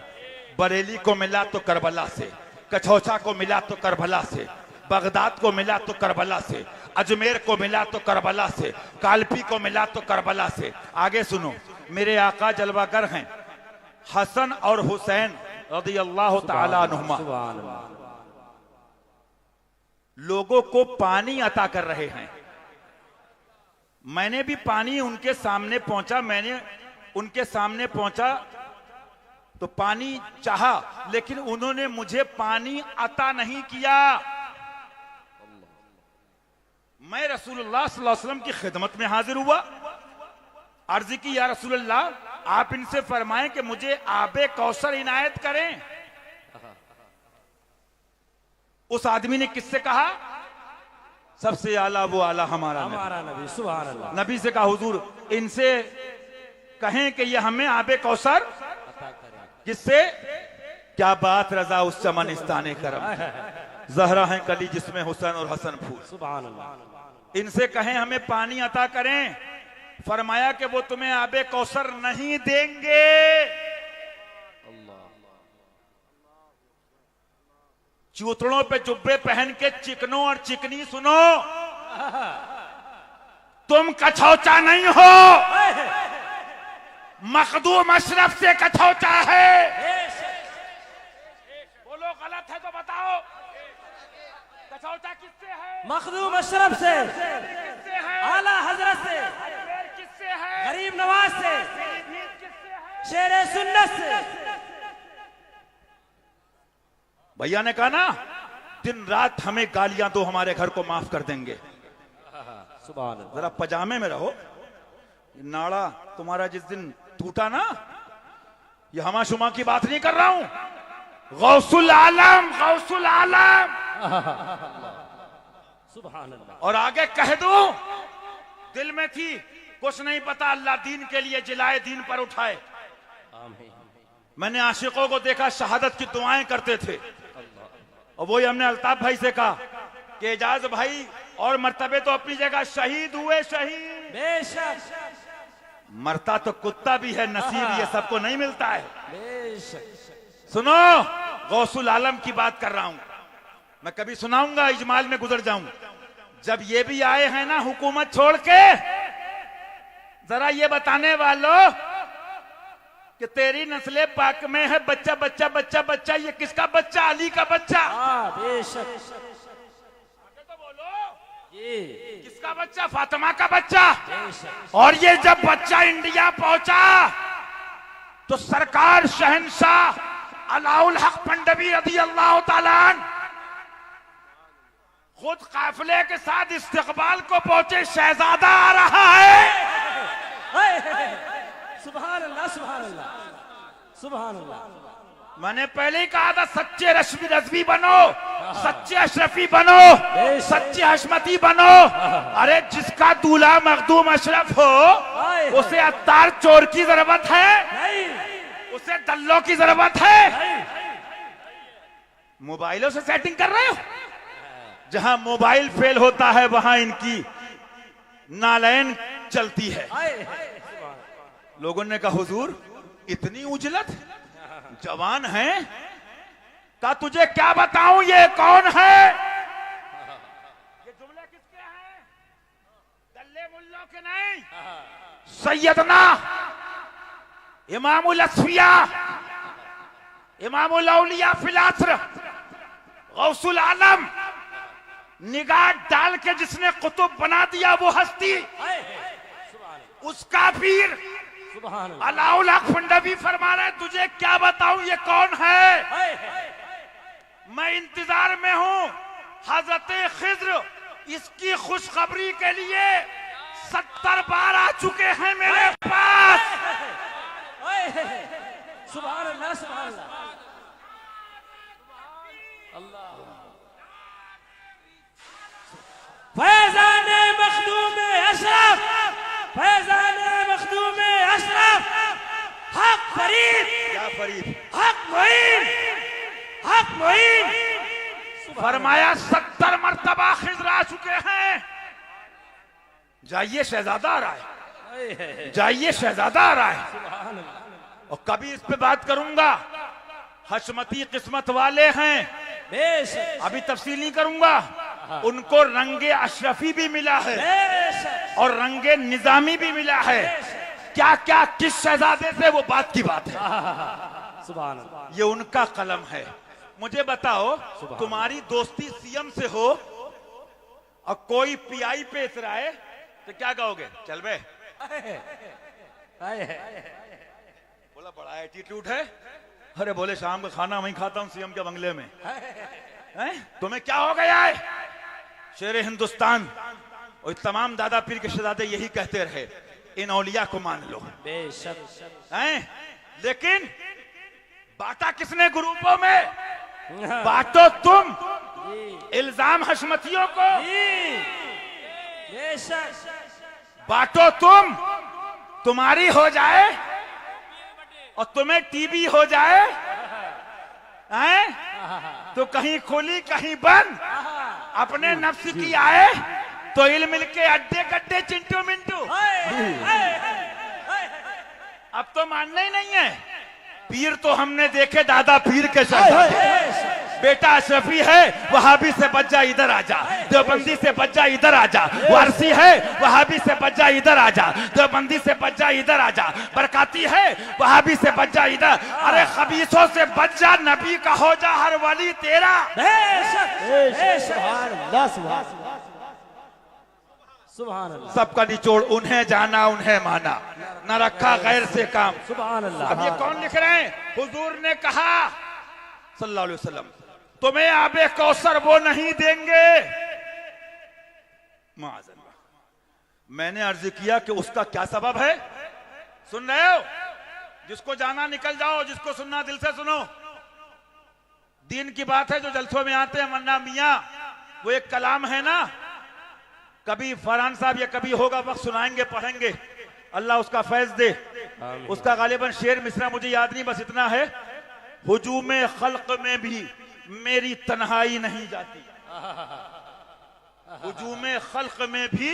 बरेली को मिला तो करबला से, कछौचा को मिला तो करबला से, बगदाद को मिला तो करबला से, अजमेर को मिला तो करबला से, कालपी को मिला तो करबला से। आगे सुनो, मेरे आका जलवागर हैं हसन और हुसैन रज़ियल्लाहु ताला अन्हुमा, लोगों को पानी अता कर रहे हैं। मैंने भी पानी उनके सामने पहुंचा, मैंने उनके सामने पहुंचा तो पानी चाहा, लेकिन उन्होंने मुझे पानी अता नहीं किया। मैं रसूलुल्लाह सल्लल्लाहु अलैहि वसल्लम की खिदमत में हाजिर हुआ, अर्ज की या रसूलुल्लाह आप इनसे फरमाएं कि मुझे आबे कौसर इनायत करें। उस आदमी ने किससे कहा? सबसे आला वो आला हमारा नबी। सुभान अल्लाह। नबी से कहा हुजूर इनसे कहें कि ये हमें आबे कौसर किससे? क्या बात रजा उस चमन इस्ताने करम, जहरा है कली जिसमें हुसैन और हसन फूल। सुभान अल्लाह। इनसे कहें हमें पानी अता करें। फरमाया कि वो तुम्हें आबे कौसर नहीं देंगे। चूतड़ों पे जुब्बे पहन के चिकनों और चिकनी सुनो, तुम कछौचा नहीं हो, मखदूम अशरफ से कछौचा है। बोलो गलत है तो बताओ, कछौचा किससे है? मखदूम अशरफ से, किससे है? आला हजरत से, किससे है? गरीब नवाज से, किससे है? शेरे सुन्नत से। भैया ने कहा ना, दिन रात हमें गालियां दो, हमारे घर को माफ कर देंगे। सुभान अल्लाह। जरा पजामे में रहो। नाड़ा तुम्हारा जिस दिन टूटा ना, ये हमा शुमा की बात नहीं कर रहा हूं, गौसुल आलम, गौसुल आलम। सुभान अल्लाह। और आगे कह दूं, दिल में थी कुछ नहीं पता, अल्लाह दीन के लिए जिलाए दीन पर उठाए। मैंने आशिकों को देखा शहादत की दुआएं करते थे, और वही हमने अल्ताफ भाई से कहा कि एजाज भाई और मर्तबे तो अपनी जगह, शहीद हुए शहीद। बेशक। मरता तो कुत्ता भी है, नसीब ये सबको नहीं मिलता है। बेशक। सुनो, गौसुल आलम की बात कर रहा हूं मैं, कभी सुनाऊंगा इजमाल में गुजर जाऊं। जब ये भी आए हैं ना हुकूमत छोड़ के, जरा ये बताने वालों कि तेरी नस्ले पाक में है बच्चा बच्चा बच्चा बच्चा, ये किसका बच्चा? अली का बच्चा। बेशक। तो बोलो ये किसका बच्चा? फातिमा का बच्चा। बेशक। और ये जब बच्चा इंडिया पहुंचा तो सरकार शहंशाह अलाउल हक पंडवी रज़ियल्लाहु ताला अन्हु खुद काफिले के साथ इस्तकबाल को पहुंचे। शहजादा आ रहा है। सुभान अल्लाह, सुभान अल्लाह, सुभान अल्लाह। मैंने पहले ही कहा था, सच्चे रश्मि रज़वी बनो, सच्चे अशरफी बनो, सच्चे हशमती बनो। अरे जिसका दूल्हा मखदूम अशरफ हो, उसे अत्तार चोर की जरूरत है नहीं, उसे दल्लों की जरूरत है। मोबाइलों से सेटिंग कर रहे हो? जहां मोबाइल फेल होता है वहां इनकी नालैन चलती है। लोगों ने कहा हुजूर इतनी उजलत, जवान है का तुझे क्या बताऊं ये कौन है? ये जुमले किसके हैं? दल्ले मुल्लों के नहीं। सैयदना इमामुल अस्फिया, इमामुल औलिया फिल अस्र, गौसुल आलम, निगाह डाल के जिसने कुतुब बना दिया वो हस्ती, उसका पीर अलाउल हक पंडवी फरमा रहे, तुझे क्या बताऊं ये कौन है? मैं इंतजार में हूं, हजरत खिज्र इसकी खुशखबरी के लिए 70 बार आ चुके हैं मेरे पास। सुभान अल्लाह, सुभान अल्लाह। अल्लाह फैजान मखदूम अशरफ, फैजान मखदूम अशरफ, हक फरीद, क्या फरीद? हक मोइन, हक मोइन। फरमाया 70 मर्तबा खिज्र आ चुके हैं। जाइए शहजादा आ रहा है, जाइए शहजादा आ रहा है। और कभी इस पे बात करूंगा। हशमती किस्मत वाले हैं, बेशक अभी तफसील नहीं करूंगा। उनको रंगे अशरफी भी मिला है बेशक और रंगे निजामी भी मिला है। क्या क्या किस शहजादे से, वो बात की बात है। सुभान अल्लाह। ये उनका कलम है। मुझे बताओ, तुम्हारी दोस्ती सीएम से हो और कोई पीआई पे इतरा है तो क्या कहोगे? चल बे, बोला बड़ा एटीट्यूड है। अरे बोले शाम का खाना वहीं खाता हूं सीएम के बंगले में। हैं? तुम्हें क्या हो गया है? शेर हिंदुस्तान और तमाम दादा पीर के शहजादे यही कहते रहे, इन औलिया को मान लो। बेशक हैं? लेकिन बांटा किसने ग्रुपों में? बांटो तुम इल्जाम हशमतियों को, बेशक बांटो तुम, तुम्हारी हो जाए और तुम्हें टीबी हो जाए। हैं? तो कहीं खुली कहीं बंद, अपने नफ्स की आए तो इल मिल के अड्डे कड्डे चिंटू मिंटू। अब तो मानना ही नहीं है। पीर तो हमने देखे, दादा पीर के शहजादे। बेटा अशरफी है, वहाबी से बच जा इधर आजा, देवबंदी से बच जा इधर आजा। वारसी है, वहाबी से बच जा इधर आजा, देवबंदी से बच जा इधर आजा। बरकाती है, वहाबी से बच जा इधर। अरे खबीसों से बच जा, नबी का हो जा हर वली तेरा। बेशक सुभान अल्लाह, सुभान अल्लाह। सबका निचोड़ उन्हें जाना उन्हें माना, न रखा गैर से काम। सुभान अल्लाह। अब ये कौन लिख रहे हैं? हुजूर ने कहा सल्लल्लाहु अलैहि वसल्लम, तुम्हें आबे कौसर वो नहीं देंगे। माअज़ल्लाह। मैंने अर्ज किया कि उसका क्या सबब है? सुन रहे हो? जिसको जाना निकल जाओ, जिसको सुनना दिल से सुनो। दीन की बात है जो जलसों में आते हैं, मन्ना मियां वो एक कलाम है ना, कभी फरहान साहब या कभी होगा वक्त सुनाएंगे, पढ़ेंगे। अल्लाह उसका फैज दे। उसका गालिबन शेर मिसरा मुझे याद नहीं, बस इतना है, हुजूमे खल्क में भी मेरी तन्हाई नहीं जाती। हुजूमे खल्क में भी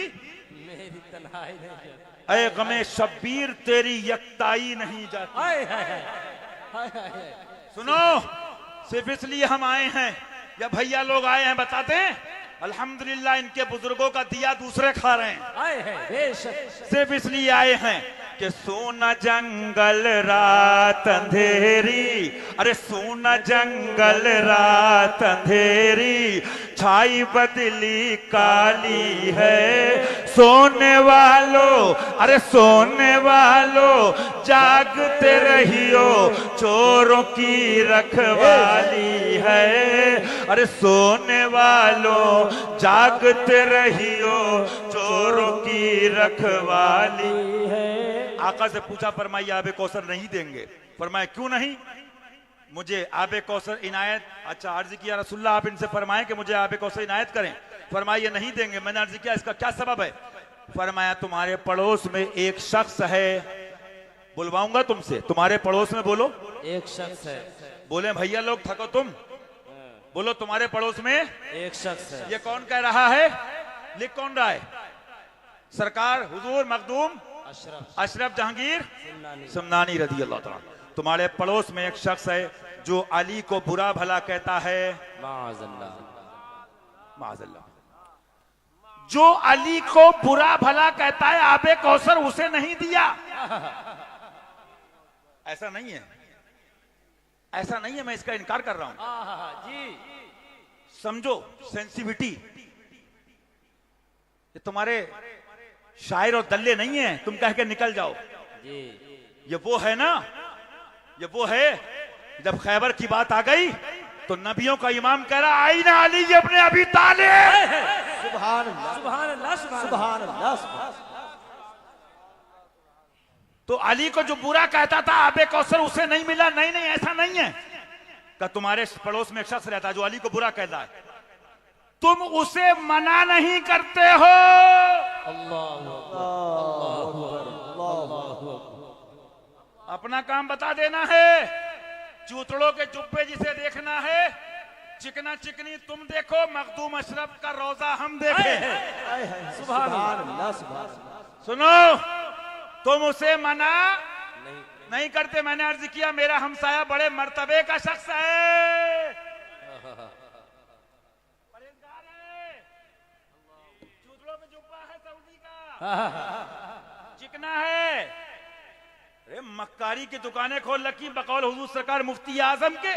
मेरी तन्हाई नहीं। ऐ गमे शब्बीर तेरी यकताई नहीं जाती। हाय हाय हाय। सुनो, सिर्फ इसलिए हम आए हैं या भैया लोग आए हैं, बताते हैं अल्हम्दुलिल्लाह इनके बुजुर्गों का दिया दूसरे खा रहे हैं। बेशक सिर्फ इसलिए आए हैं कि सोना जंगल रात अंधेरी, अरे सोना जंगल रात अंधेरी, छाई बदली काली है। सोने वालों, अरे सोने वालों जागते रहियो, चोरों की रखवाली है। अरे सोने वालों जागते रहियो, चोरों की रखवाली है। आका से पूछा, फरमाइए आबे कौसर नहीं देंगे। फरमाया क्यों नहीं? मुझे आबे कौसर इनायत। अच्छा, अर्ज किया रसूलुल्लाह आप इनसे फरमाएं कि मुझे आबे कौसर इनायत करें। फरमाइए नहीं देंगे। मैंने अर्ज किया इसका क्या सबब है? फरमाया तुम्हारे पड़ोस में एक शख्स है, बुलवाऊंगा तुमसे, तुम्हारे पड़ोस में बोलो एक शख्स है। बोले भैया लोग थको तुम, बोलो तुम्हारे पड़ोस में एक शख्स है। ये कौन कह रहा है? लिख कौन रहा है? सरकार हुजूर मखदूम अशरफ जहांगीर समनानी रज़ी अल्लाह तआला। तुम्हारे पड़ोस में एक शख्स है जो अली को बुरा भला कहता है। माअज़ल्लाह, माअज़ल्लाह। जो अली को बुरा भला कहता है, आबे कौसर उसे नहीं दिया। ऐसा नहीं है, ऐसा नहीं है, मैं इसका इनकार कर रहा हूं जी। समझो सेंसिटिविटी। ये तुम्हारे शायर और दल्ले नहीं है तुम कह के निकल जाओ जी। ये वो है ना, ये वो है जब खैबर की बात आ गई तो नबियों का इमाम कह रहा आई ना अली अपने अभी तालिब। सुभान अल्लाह, सुभान अल्लाह, सुभान अल्लाह, सुभान। तो अली को जो बुरा कहता था आबे कौसर उसे नहीं मिला, नहीं नहीं ऐसा नहीं है। का तुम्हारे पड़ोस में एक शख्स रहता है जो अली को बुरा कहता है, तुम उसे मना नहीं करते हो। अपना काम बता देना है, चूतड़ों के जुब्बे जिसे देखना है, चिकना चिकनी तुम देखो, मखदूम अशरफ का रोजा हम देखें। सुभान अल्लाह, सुभान। सुनो, तुम उसे मना नहीं करते। मैंने अर्ज किया मेरा हमसाया बड़े मर्तबे का शख्स है, परहेजगार है, चूतड़ों में जुब्बा है सऊदी का, चिकना है। अरे मक्कारी की दुकानें खोल रखी बकौल हुजूर सरकार मुफ्ती आजम के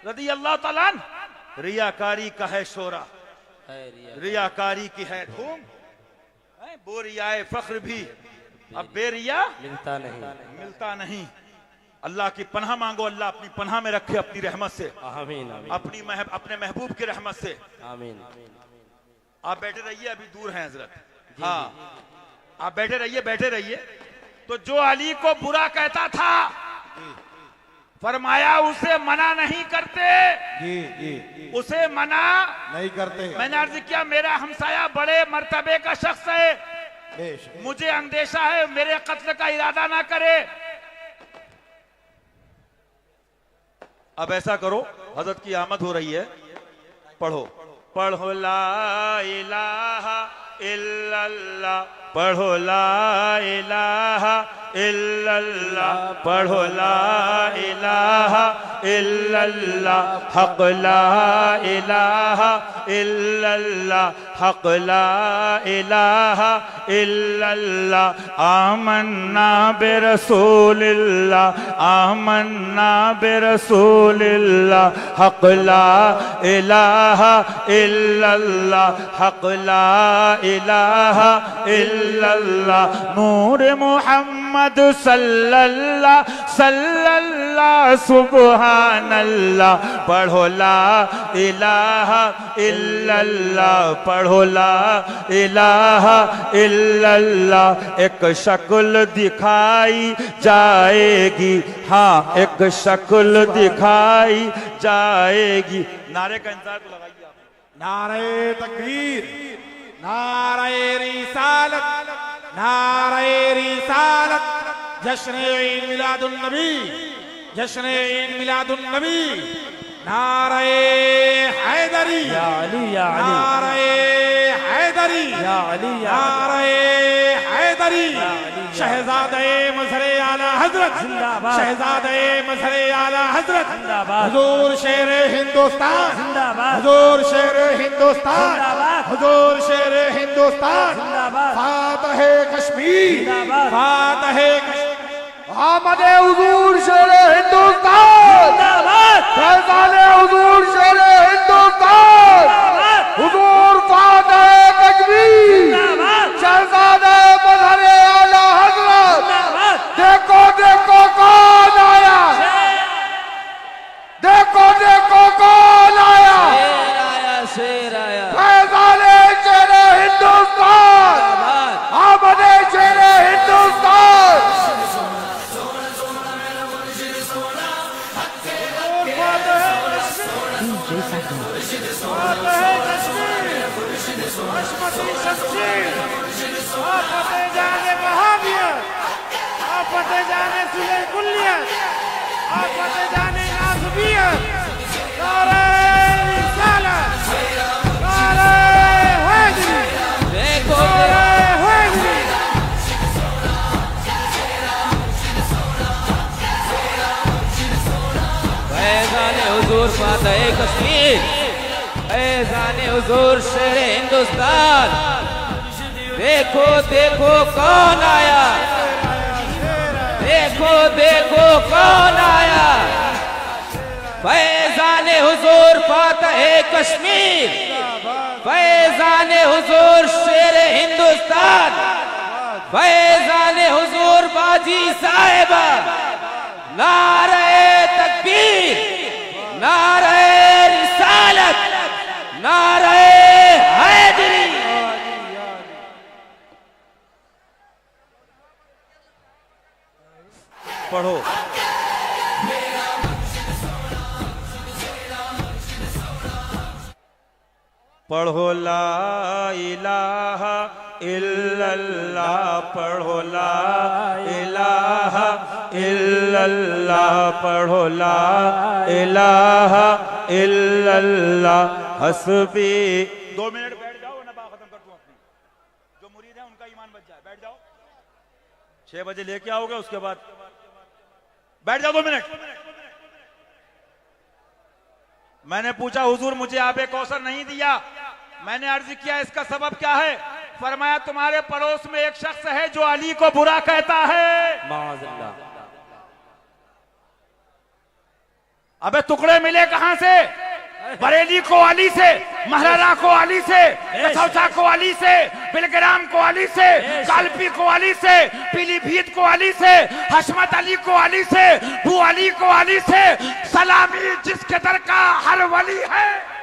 रदी अल्लाह ताला अन्हु। रियाकारी का है शोरा, रियाकारी की है धूम, बोरियाए फख्र भी अब बेरिया मिलता नहीं। अल्लाह की पनाह मांगो, अल्लाह अपनी पनाह में रखे अपनी रहमत से, आमीन, आमीन। अपने महबूब की रहमत से, आमीन। आप बैठे रहिए, अभी दूर हैं हजरत। हाँ, आप बैठे रहिए। तो जो अली को बुरा कहता था, फरमाया उसे मना नहीं करते, उसे मना नहीं करते। मैंने अर्ज किया मेरा हमसाया बड़े मर्तबे का शख्स है, मुझे अंदेशा है मेरे कत्ल का इरादा ना करे। अब ऐसा करो, हजरत की आमद हो रही है, पढ़ो ला इलाहा इल्लल्लाह, पढ़ो ला इलाहा इल्लल्लाह, पढ़ो ला इलाहा इल्लल्लाह, हक ला इलाहा इल्लल्लाह, हक ला इलाहा इल्लल्लाह, आमन्ना बिरसूलिल्लाह, आमन्ना बिरसूलिल्लाह, हक ला इलाहा इल्लल्लाह, हक ला इलाहा इल्लल्लाह, नूर मोहम्मद सल्लल्लाह सल्लल्लाह सुब्हानल्लाह, पढ़ो ला इलाहा इल्लल्लाह, पढ़ो ला इलाहा इल्लल्लाह। एक शक्ल दिखाई जाएगी, हाँ एक शक्ल दिखाई जाएगी। नारे का इंतजार तो लगाइए आप। नारे तकबीर, नारे रिसालत, नारे रिसालत, जश्न ईद मिलादुन नबी, जश्न ईद मिलादुन नबी, नारे हैदरी, या अली या अली, नारे हैदरी, या अली या नारे हैदरी, शहजादे मजहरे आला हजरत जिंदाबाद, शहजादे मजहरे आला हजरत जिंदाबाद, हुजूर शेर हिंदुस्तान जिंदाबाद, हुजूर शेर हिंदुस्तान जिंदाबाद, हुजूर शेर हिंदुस्तान जिंदाबाद, फातह कश्मीर जिंदाबाद, फातह आमदे हुजूर शेर हिंदुस्तान जिंदाबाद, फैज़ाने हुजूर शेर हिंदुस्तान जिंदाबाद, हुजूर फातह कश्मीर जिंदाबाद, शहजादे मजहरे आला हजरत जिंदाबाद। देखो देखो कौन आया, देखो देखो कौन आया, शेर आया, फैज़ाने शेर हिंदुस्तान जिंदाबाद, आमदे शेर हिंदुस्तान। जाने सुले कुल्लियत, आपत जाने नासबियत, नारे रिसालत, नारे हैदरी, देखो नारे हैदरी। फैज़ाने हुजूर फातह कश्मीर, फैज़ाने हुजूर शेर हिंदुस्तान, देखो देखो कौन आया, देखो देखो कौन आया, फैज़ाने हुजूर फातह कश्मीर, फैज़ाने हुजूर शेर हिंदुस्तान, फैज़ाने हुजूर बाजी साहिबा, नारे तकबीर, नारे नारे हैदरी। पढ़ो। पढ़ो ला इलाहा इल्लल्लाह, पढ़ो ला इलाहा इल्लल्लाह, पढ़ो ला इलाहा इल्लल्लाह हस्बी। 2 मिनट बैठ जाओ ना, बात खत्म कर दूं अपनी। जो मुरीद है उनका ईमान बच जाए, बैठ जाओ। 6 बजे लेके आओगे, उसके बाद बैठ जाओ 2 मिनट। मैंने पूछा हुजूर मुझे आबे कौसर नहीं दिया, मैंने अर्ज किया इसका सबब क्या है? फरमाया तुम्हारे पड़ोस में एक शख्स है जो अली को बुरा कहता है। माज़अल्लाह। अबे टुकड़े मिले कहां से? बरेली को अली से, महराना को अली से, कसौसा को अली से, बिलग्राम को अली से, कालपी को अली से, पीलीभीत को अली से, हशमत अली को अली से, भू अली को अली से। सलामी जिसके दर का हर वली है,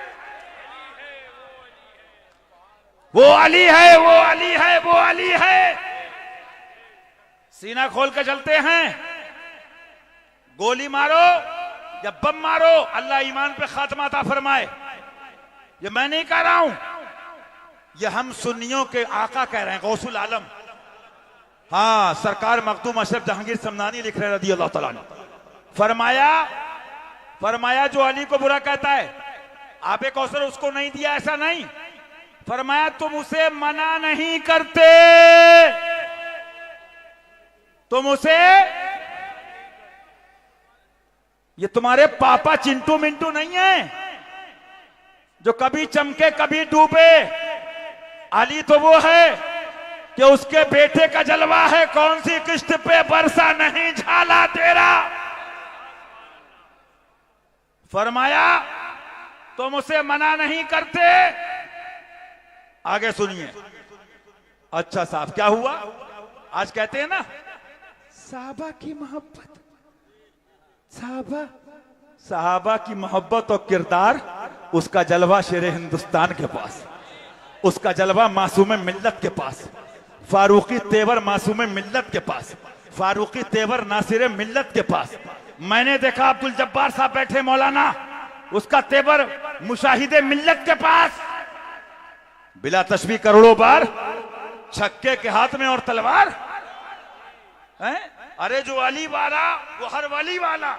वो अली है, वो अली है, वो अली है। सीना खोल के चलते हैं। गोली मारो या बम मारो, अल्लाह ईमान पे खात्मा अता फरमाए। ये मैं नहीं कह रहा हूं, ये हम सुन्नियों के आका कह रहे हैं, गौसुल आलम। हाँ, सरकार मखदूम अशरफ जहांगीर समनानी लिख रहे हैं रज़ी अल्लाह तआला अन्हु। फरमाया जो अली को बुरा कहता है, आबे कौसर उसको नहीं दिया, ऐसा नहीं। फरमाया तुम उसे मना नहीं करते, तुम उसे, ये तुम्हारे पापा चिंटू मिंटू नहीं है जो कभी चमके कभी डूबे। अली तो वो है कि उसके बेटे का जलवा है, कौन सी किश्त पे बरसा नहीं झाला तेरा। फरमाया तुम उसे मना नहीं करते। आगे सुनिए। अच्छा साहब क्या हुआ? आज कहते हैं ना साहबा की मोहब्बत, साहबा की मोहब्बत और किरदार, उसका जलवा शेरे हिंदुस्तान के पास, उसका जलवा मासूम मिल्लत के पास, फारूकी तेवर मासूम मिल्लत के पास, फारूकी तेवर नासिर मिल्लत के पास। मैंने देखा अब्दुल जब्बार साहब बैठे मौलाना, उसका तेवर मुशाहिदे मिल्लत के पास। बिला तशबीह करोड़ों बार छक्के के हाथ में और तलवार है। अरे जो अली वाला वो हर वली वाला,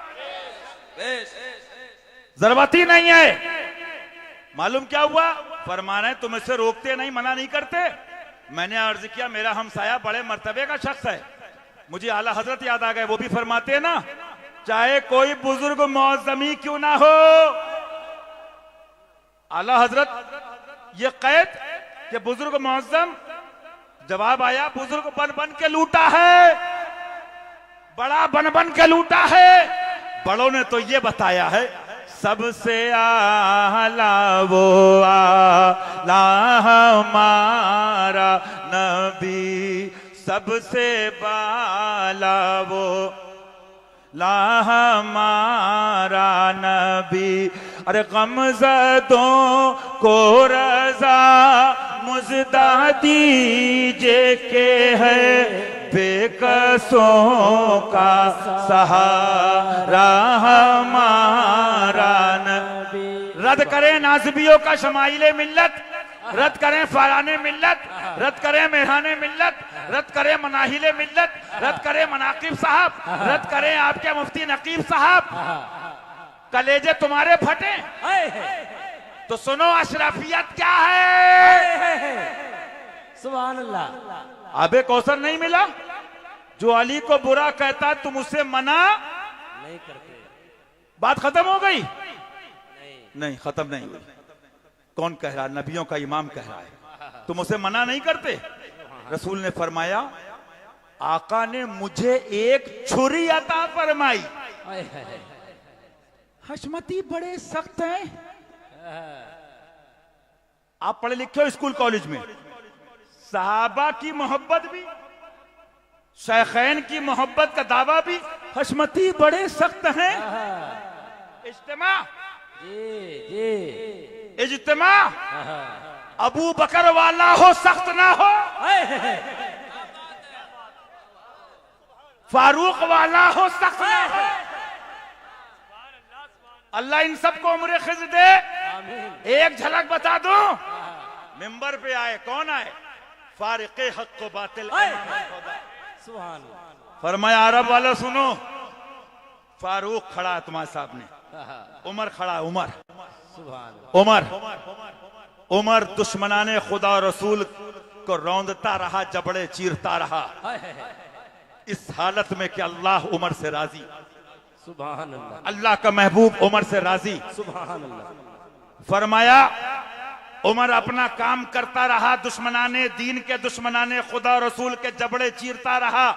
जरूरत ही नहीं है। मालूम क्या हुआ? फरमाना है तुम इससे रोकते नहीं, मना नहीं करते। मैंने अर्ज किया मेरा हमसाया बड़े मर्तबे का शख्स है, मुझे आला हजरत याद आ गए। वो भी फरमाते हैं ना, चाहे कोई बुजुर्ग मौजमी क्यों ना हो, आला हजरत ये कैद कि बुजुर्ग मौजम। जवाब आया बुजुर्ग बन बन के लूटा है, बड़ा बन बन के लूटा है। बड़ों ने तो ये बताया है सबसे आला वो आला हमारा नबी, सबसे बाला वो ला हमारा नबी। अरे गमज़दों को रज़ा मुज़दा दीजिए के है बेकसों का सहारा हमारा नबी। रद्द करें नाज़िबियों का शमाइले मिल्लत, रद्द करें फाराने मिल्लत, रद्द करें मेहराने मिल्लत, रद्द करें मनाहिले मिल्लत, रद्द करें मनाकिब साहब, रद्द करें आपके मुफ्ती नकीब साहब। कलेजे तुम्हारे फटे तो सुनो अशरफियत क्या है। सुभान अल्लाह। आबे कौसर नहीं मिला, जो अली को बुरा कहता तुम उसे मना नहीं करते। बात खत्म हो गई? नहीं खत्म नहीं हुई। कौन कह रहा? नबियों का इमाम कह रहा है तुम उसे मना नहीं करते। रसूल ने फरमाया आका ने मुझे एक छुरी अता फरमाई। हशमती बड़े सख्त हैं। आप पढ़े लिखे हो स्कूल कॉलेज में। सहाबा की मोहब्बत भी, शेखैन की मोहब्बत का दावा भी, हशमती बड़े सख्त हैं। इज्तिमा जी जी इज्तिमा अबू बकर वाला हो, सख्त ना हो। फारूक वाला हो, सख्त ना हो। अल्लाह इन सबको उम्र खिज दे। एक झलक बता दो, मिंबर पे आए, कौन आए? फारिक़े हक को बातिल सुभान फरमाया अरब वाला सुनो, फारूक खड़ा है तुम्हारे सामने, उमर खड़ा है, उमर उमर उमर दुश्मनाने खुदा और रसूल को रौंदता रहा, जबड़े चीरता रहा, इस हालत में कि अल्लाह उमर से राजी, सुभान अल्लाह, अल्लाह का महबूब उमर से राजी। सुभान अल्लाह। फरमाया उमर अपना काम करता रहा, दुश्मनाने दीन के दुश्मनाने खुदा और रसूल के जबड़े चीरता रहा।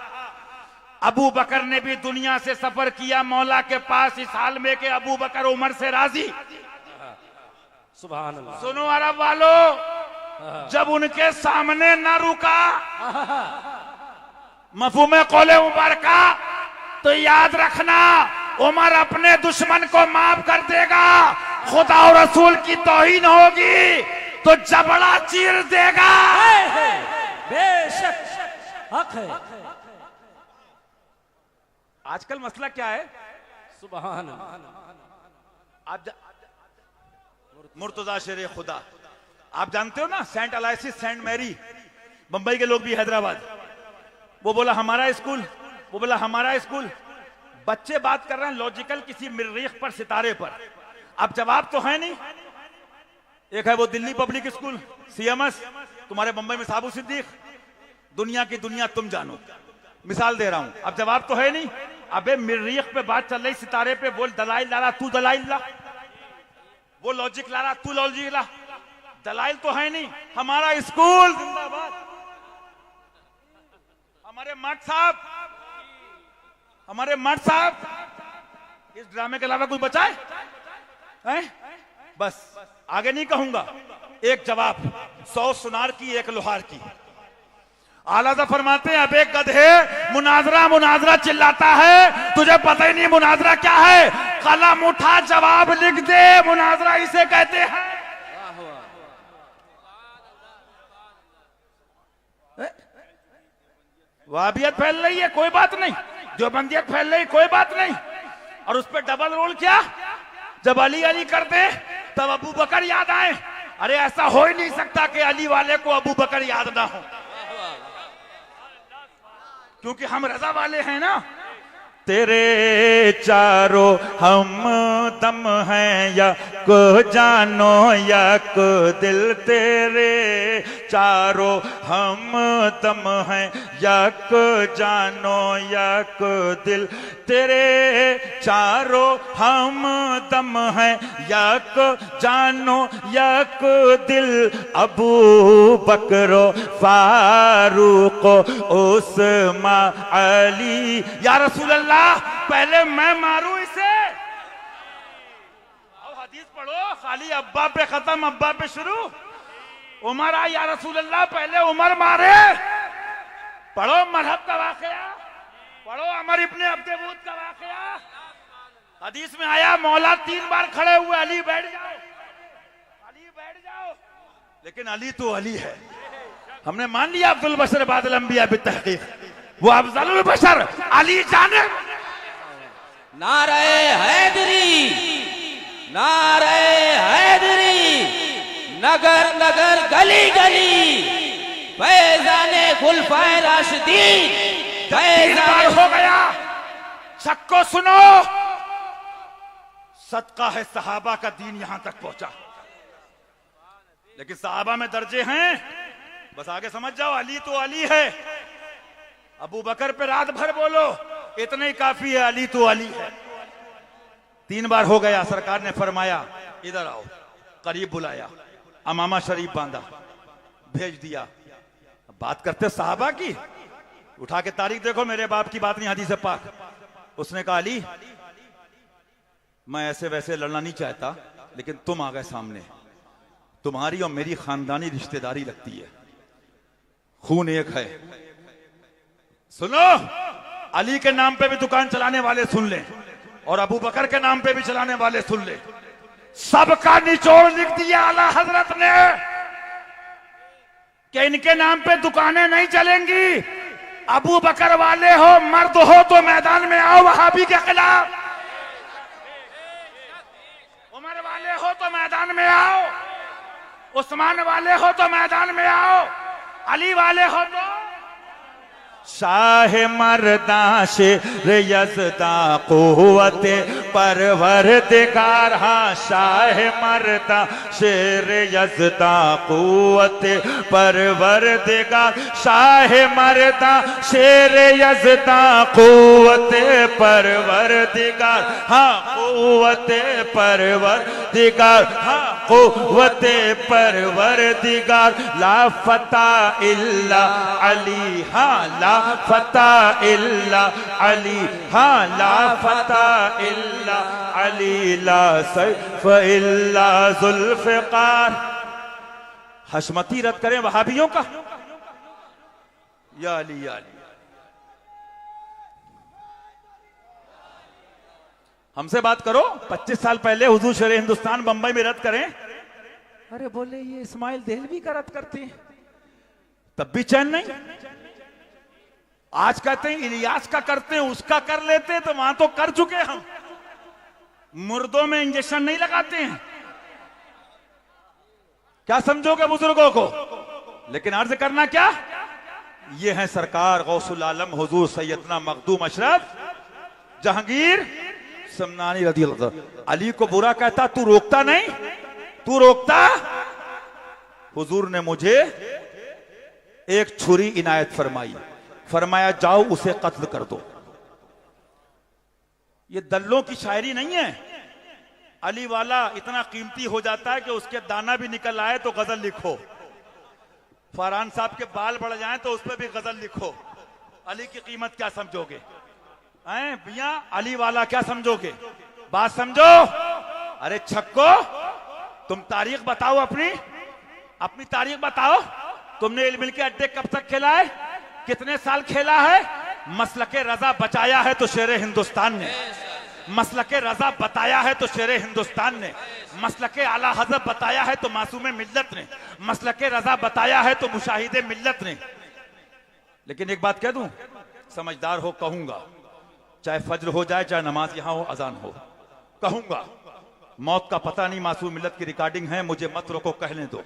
अबू बकर ने भी दुनिया से सफर किया मौला के पास, इस हाल में कि अबू बकर उमर से राजी। सुभान अल्लाह। सुनो अरब वालों, जब उनके सामने न रुका मफहूम कौले उमर का, तो याद रखना उमर अपने दुश्मन को माफ कर देगा, खुदा और रसूल की तौहीन होगी तो जबड़ा चीर देगा। बेशक हक है। आजकल मसला क्या है? सुभान आप मुर्तजा शेर खुदा, आप जानते हो ना, सेंट अलाइसिस सेंट मैरी, बंबई के लोग भी, हैदराबाद, वो बोला हमारा स्कूल, वो बोला हमारा स्कूल। बच्चे बात कर रहे हैं लॉजिकल किसी मरीख पर, सितारे पर, अब जवाब तो है नहीं। एक है वो दिल्ली पब्लिक स्कूल CMS, तुम्हारे बंबई में साबू सिद्दीक, दुनिया की दुनिया तुम जानो, मिसाल दे रहा हूं, अब जवाब तो है नहीं। अबे मरीख पे बात चल रही, सितारे पे, बोल दलाइल ला रहा तू, दलाइल ला, वो लॉजिक ला रहा तू, लॉजिक ला, दलाइल तो है नहीं। हमारा स्कूल जिंदाबाद, हमारे मठ साहब, हमारे मठ साहब, इस ड्रामे के अलावा कोई बचा है? बस आगे नहीं कहूंगा। एक जवाब 100 सुनार की, एक लोहार की। आला फरमाते हैं, अब एक गधे मुनाजरा मुनाजरा चिल्लाता है, तुझे पता ही नहीं मुनाजरा क्या है, कलम उठा जवाब लिख दे, मुनाजरा इसे कहते हैं। वाबियत फैल रही है, कोई बात नहीं, देवबंदियत फैल रही, कोई बात नहीं, और उस पर डबल रोल क्या? जब अली अली कर दे तब अबू बकर याद आए। अरे ऐसा हो ही नहीं सकता कि अली वाले को अबू बकर याद ना हो, क्योंकि हम रजा वाले हैं ना। तेरे चारों हम दम हैं, या को जानो या को दिल, तेरे चारों हम दम हैं, या को जानो या को दिल, तेरे चारों हम दम हैं, या को जानो या को दिल, अबू बकरो फारूक उस्मा अली। या रसूल अल्लाह, पहले मैं मारूं इसे? अब हदीस पढ़ो, खाली अब्बा पे खत्म, अब्बा पे शुरू। उमर आ, या रसूल अल्लाह पहले उमर मारे। पढ़ो मरहब का वाकया, पढ़ो अमर इब्ने अब्दुवूद का वाकया। हदीस में आया मौला 3 बार खड़े हुए, अली बैठ जाओ, अली बैठ जाओ, लेकिन अली तो अली है। हमने मान लिया अब्दुल बशर बादल अंबिया बितहकीक, वो अफजलुल बशर अली जाने। नारे हैदरी, नारे हैदरी, नगर नगर गली गली, फैजाने खुलफाए राशिदीन, फैजान हो गया। सबको सुनो, सदका है सहाबा का दीन यहां तक पहुंचा, लेकिन सहाबा में दर्जे हैं, बस आगे समझ जाओ, अली तो अली है। अबू बकर पे रात भर बोलो, इतना ही काफी है, अली तो अली है। 3 बार हो गया, सरकार ने फरमाया इधर आओ, करीब बुलाया, अमामा शरीफ बांधा, भेज दिया। बात करते सहाबा की, उठा के तारीख देखो, मेरे बाप की बात नहीं, हदीस पाक। उसने कहा अली, मैं ऐसे वैसे लड़ना नहीं चाहता, लेकिन तुम आ गए सामने, तुम्हारी और मेरी खानदानी रिश्तेदारी लगती है, खून एक है। सुनो, अली के नाम पे भी दुकान चलाने वाले सुन ले, और अबू बकर के नाम पे भी चलाने वाले सुन ले। सबका निचोड़ लिख दिया आला हजरत ने कि इनके नाम पे दुकानें नहीं चलेंगी। अबू बकर वाले हो, मर्द हो तो मैदान में आओ वहाबी के खिलाफ। उमर वाले हो तो मैदान में आओ, उस्मान वाले हो तो मैदान में आओ, अली वाले हो तो। शाह मर्दा शेर यज़दा क़ुव्वते परवरदिगार, हाँ शाह मर्दा शेर यज़दा क़ुव्वते परवरदिगार, शाह मर्दा शेर यज़दा क़ुव्वते परवरदिगार, हाँ क़ुव्वते परवरदिगार, हाँ क़ुव्वते परवरदिगार। ला फता इल्ला अली, हाँ ला फता इल्ला अली, हाँ ला फता इल्ला अली, ला सैफ इल्ला जुल्फ़िकार। हशमती रद्द करें वहाबियों का, या अली या अली। हमसे बात करो, 25 साल पहले हुजूर शेर हिंदुस्तान बंबई में रद्द करें। अरे बोले ये इस्माइल देहलवी का रद्द करते हैं, तब भी चैन नहीं। आज कहते हैं इलियास का करते हैं, उसका कर लेते हैं, तो वहां तो कर चुके हम। मुर्दों में इंजेक्शन नहीं लगाते हैं। क्या समझोगे बुजुर्गों को? लेकिन अर्ज करना क्या, ये है सरकार गौसुल आलम हुजूर सैयदना मखदूम अशरफ जहांगीर समनानी रज़ियल्लाहु अन्हु। अली को बुरा कहता, तू रोकता नहीं, तू रोकता। हुजूर ने मुझे एक छुरी इनायत फरमाई, फरमाया जाओ उसे कत्ल कर दो। ये दल्लों की शायरी नहीं है। अली वाला इतना कीमती हो जाता है कि उसके दाना भी निकल आए तो गजल लिखो, फरहान साहब के बाल बढ़ जाएं तो उस पर भी गजल लिखो। अली की कीमत क्या समझोगे? हैं भैया, अली वाला क्या समझोगे? बात समझो। अरे छक्को, तुम तारीख बताओ, अपनी तारीख बताओ। तुमने इल्म के अड्डे कब तक खेला है? कितने साल खेला है? मसलके रजा बचाया है तो शेर हिंदुस्तान ने, मसलके रजा बताया है तो शेर हिंदुस्तान ने, मसलके आला हज़रत बताया है तो मासूम मिल्लत ने, मसलके रजा बताया है तो मुशाहिदे मिल्लत ने। लेकिन एक बात कह दूं, समझदार हो कहूंगा, चाहे फज्र हो जाए, चाहे नमाज यहां हो, अजान हो, कहूंगा मौत का पता नहीं। मासूम मिल्लत की रिकॉर्डिंग है, मुझे मत रोको, कहने दो।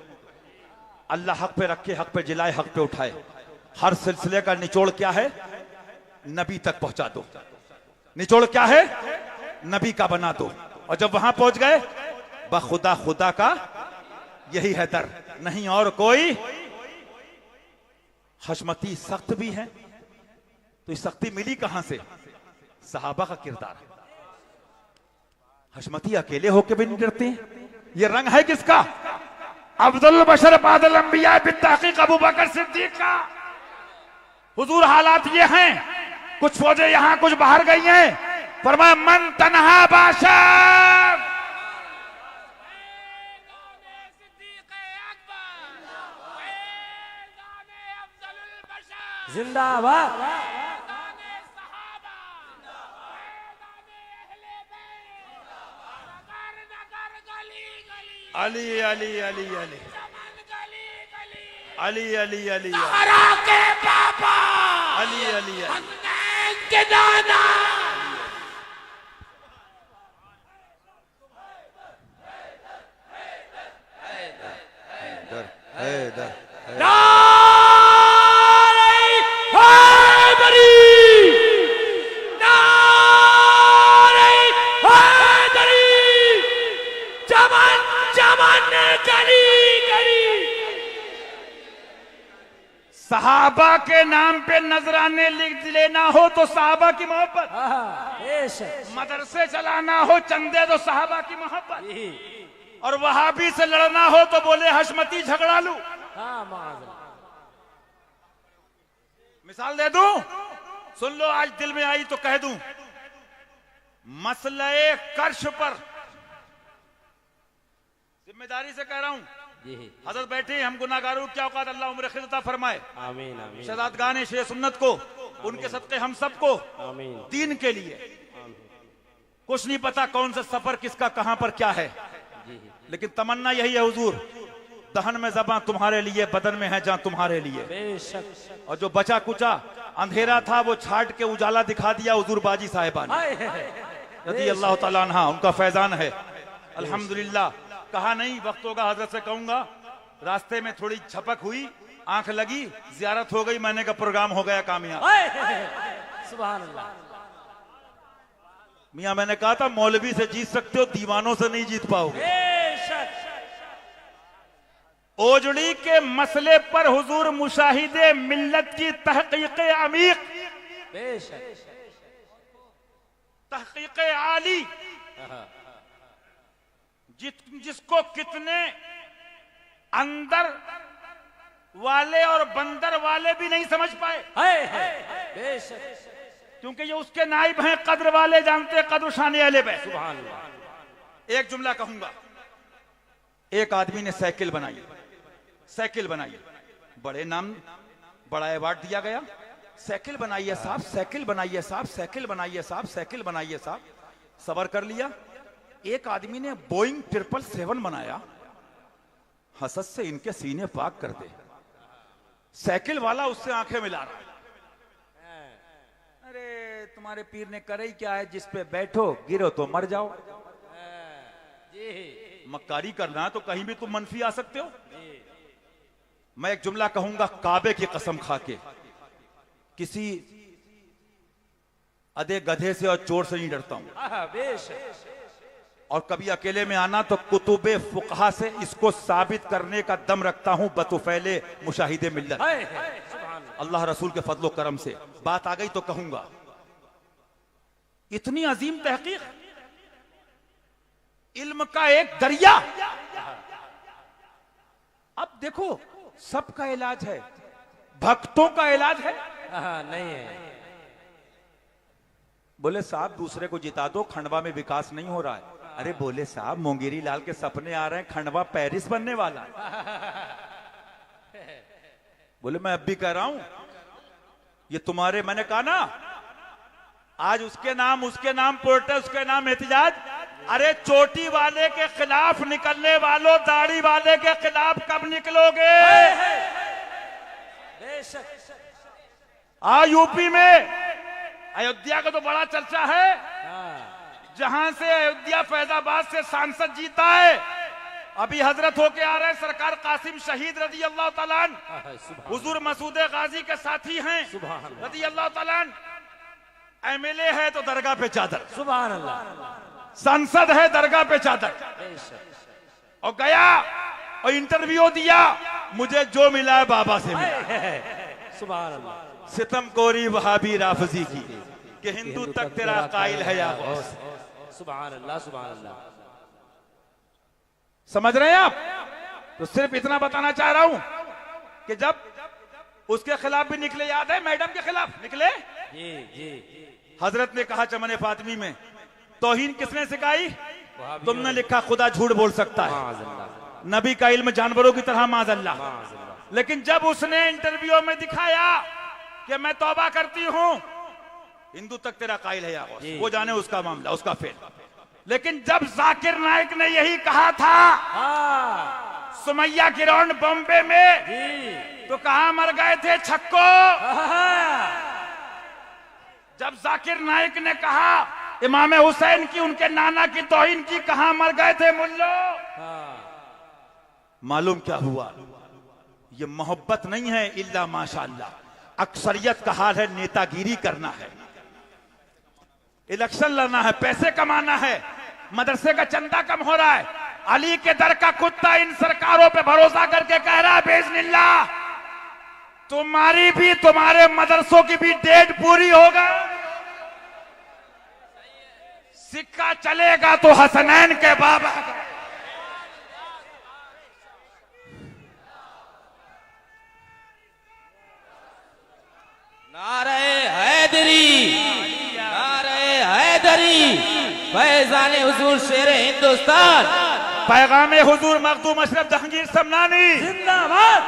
अल्लाह हक पे रखे, हक पे जिलाए, हक पे उठाए। हर सिलसिले का निचोड़ क्या है? नबी तक पहुंचा दो। निचोड़ क्या है? नबी का बना दो। और जब वहां पहुंच गए, बखुदा खुदा का यही है दर, नहीं और कोई। हशमती सख्त भी है, तो इस सख्ती मिली कहां से? सहाबा का किरदार। हशमती अकेले होके भी नहीं डरते। ये रंग है किसका? अफजल बशर बादल अंबिया बित्तहकीक अबू बकर सिद्दीक का। हुजूर हालात ये हैं, कुछ फौजें यहां कुछ बाहर गई हैं। फरमाया मन तनहा बाशर, जिंदाबाद। अली अली अली अली अली अली अली के पापा अली अली अली के दादा। सहाबा के नाम पे नजराने लिख लेना हो तो सहाबा की मोहब्बत, मदरसे चलाना हो चंदे तो सहाबा की मोहब्बत, और वहाबी से लड़ना हो तो बोले हशमती झगड़ा लू। मिसाल दे दूं, सुन लो, आज दिल में आई तो कह दूं। मसले कर्श पर जिम्मेदारी से कह रहा हूं, हजरत बैठे, हम गुनाहगारों क्या औकात, अल्लाह उम्र खिदता फरमाए। आमीन आमीन। शहादतगान शेर सुन्नत को, उनके सदक़े हम सबको दीन के लिए। कुछ नहीं पता कौन सा सफर किसका कहां पर क्या है, लेकिन तमन्ना यही है हुजूर, दहन में ज़बां तुम्हारे लिए, बदन में है जान तुम्हारे लिए। बेशक। और जो बचा कुचा अंधेरा था वो छाट के उजाला दिखा दिया हुजूर बाजी साहिबा ने, रज़ी अल्लाह ताला अन्हा, उनका फैजान है। अल्हम्दुलिल्लाह। कहा नहीं, वक्त होगा हजरत से कहूंगा। रास्ते में थोड़ी झपक हुई, आंख लगी, जियारत हो गई, मैंने का प्रोग्राम हो गया कामयाब। सुभान अल्लाह। मियां मैंने कहा था मौलवी से जीत सकते हो, दीवानों से नहीं जीत पाओगे। ओजड़ी के मसले पर हुजूर मुशाहिदे मिल्लत की तहकीक अमीक, तहकीक आली, जिसको कितने अंदर वाले और बंदर वाले भी नहीं समझ पाए। क्योंकि ये उसके नाइब हैं, कद्र वाले जानते, कद्र शान अहले बैत। सुभान अल्लाह। एक जुमला कहूंगा। एक आदमी ने साइकिल बनाई, साइकिल बनाई, बड़े नाम, बड़ा अवार्ड दिया गया। साइकिल बनाइए साहब, साइकिल बनाइए साहब, साइकिल बनाइए साहब, साइकिल बनाइए साहब। सबर कर लिया। एक आदमी ने बोइंग 777 बनाया, हसद से इनके सीने पाक कर दे। साइकिल वाला उससे आंखें मिला रहा है। अरे तुम्हारे पीर ने करे ही क्या है, जिस पे बैठो गिरो तो मर जाओ। मक्कारी करना है तो कहीं भी तुम मनफी आ सकते हो। मैं एक जुमला कहूंगा काबे की कसम खा के, किसी अधे गधे से और चोर से नहीं डरता हूं। और कभी अकेले में आना तो कुतुबे फुकहा से इसको साबित करने का दम रखता हूं, बतुफैले मुशाहिदे मिल्लत, अल्लाह रसूल के फजलो करम से। बात आ गई तो कहूंगा, इतनी अजीम तहकीक, इल्म का एक दरिया। अब देखो, सबका इलाज है, भक्तों का इलाज है नहीं है। बोले साहब दूसरे को जिता दो, खंडवा में विकास नहीं हो रहा है। अरे बोले साहब मोंगेरी लाल के सपने आ रहे हैं, खंडवा पेरिस बनने वाला है। बोले मैं अब भी कह रहा हूं, ये तुम्हारे, मैंने कहा ना आज उसके नाम पोर्टल, उसके नाम एहतिजाज। अरे चोटी वाले के खिलाफ निकलने वालों, दाढ़ी वाले के खिलाफ कब निकलोगे? यूपी में अयोध्या का तो बड़ा चर्चा है, जहां से अयोध्या फैजाबाद से सांसद जीता है। अभी हजरत होके आ रहे हैं सरकार कासिम शहीद रजी अल्लाह ताला अन्हु, हुजूर मसूद गाजी के साथी हैं रजी अल्लाह ताला अन्हु। एमएलए है तो दरगाह पे चादर, सुभान अल्लाह। सांसद है दरगाह पे चादर। और गया और इंटरव्यू दिया, मुझे जो मिला है बाबा से मिला। सुभान अल्लाह। सितम कोरी वहाबी राफजी की कि हिंदू तक तेरा कायल है या गौस। सुभान अल्लाह, सुभान अल्लाह। समझ रहे हैं आप? तो सिर्फ इतना बताना चाह रहा हूं कि जब उसके खिलाफ भी निकले, याद है मैडम के खिलाफ निकले, हजरत ने कहा चमन फातिमी में, तौहीन किसने सिखाई? तुमने लिखा खुदा झूठ बोल सकता है, नबी का इल्म जानवरों की तरह माज़अल्लाह। लेकिन जब उसने इंटरव्यू में दिखाया कि मैं तौबा करती हूं, हिंदू तक तेरा कायल है या गौस, वो जाने उसका मामला, उसका फेल। लेकिन जब जाकिर नाइक ने यही कहा था सुमैया किरण बॉम्बे में, तो कहां मर गए थे छक्को? जब जाकिर नाइक ने कहा इमाम हुसैन की, उनके नाना की तौहीन की, कहां मर गए थे मुल्लो? मालूम क्या हुआ? ये मोहब्बत नहीं है इल्ला माशाअल्लाह, अक्सरियत का हाल है नेतागिरी करना है, इलेक्शन लड़ना है, पैसे कमाना है, मदरसे का चंदा कम हो रहा है। अली के दर का कुत्ता इन सरकारों पे भरोसा करके कह रहा है बेइज़्निल्लाह तुम्हारी भी, तुम्हारे मदरसों की भी डेट पूरी होगा, सिक्का चलेगा तो हसनैन के बाबा का। नारे हैदरी, नारे हैदरी, फैज़ाने हुजूर शेर हिंदुस्तान, पैगामे हुजूर मखदूम अशरफ जहांगीर समनानी जिंदाबाद।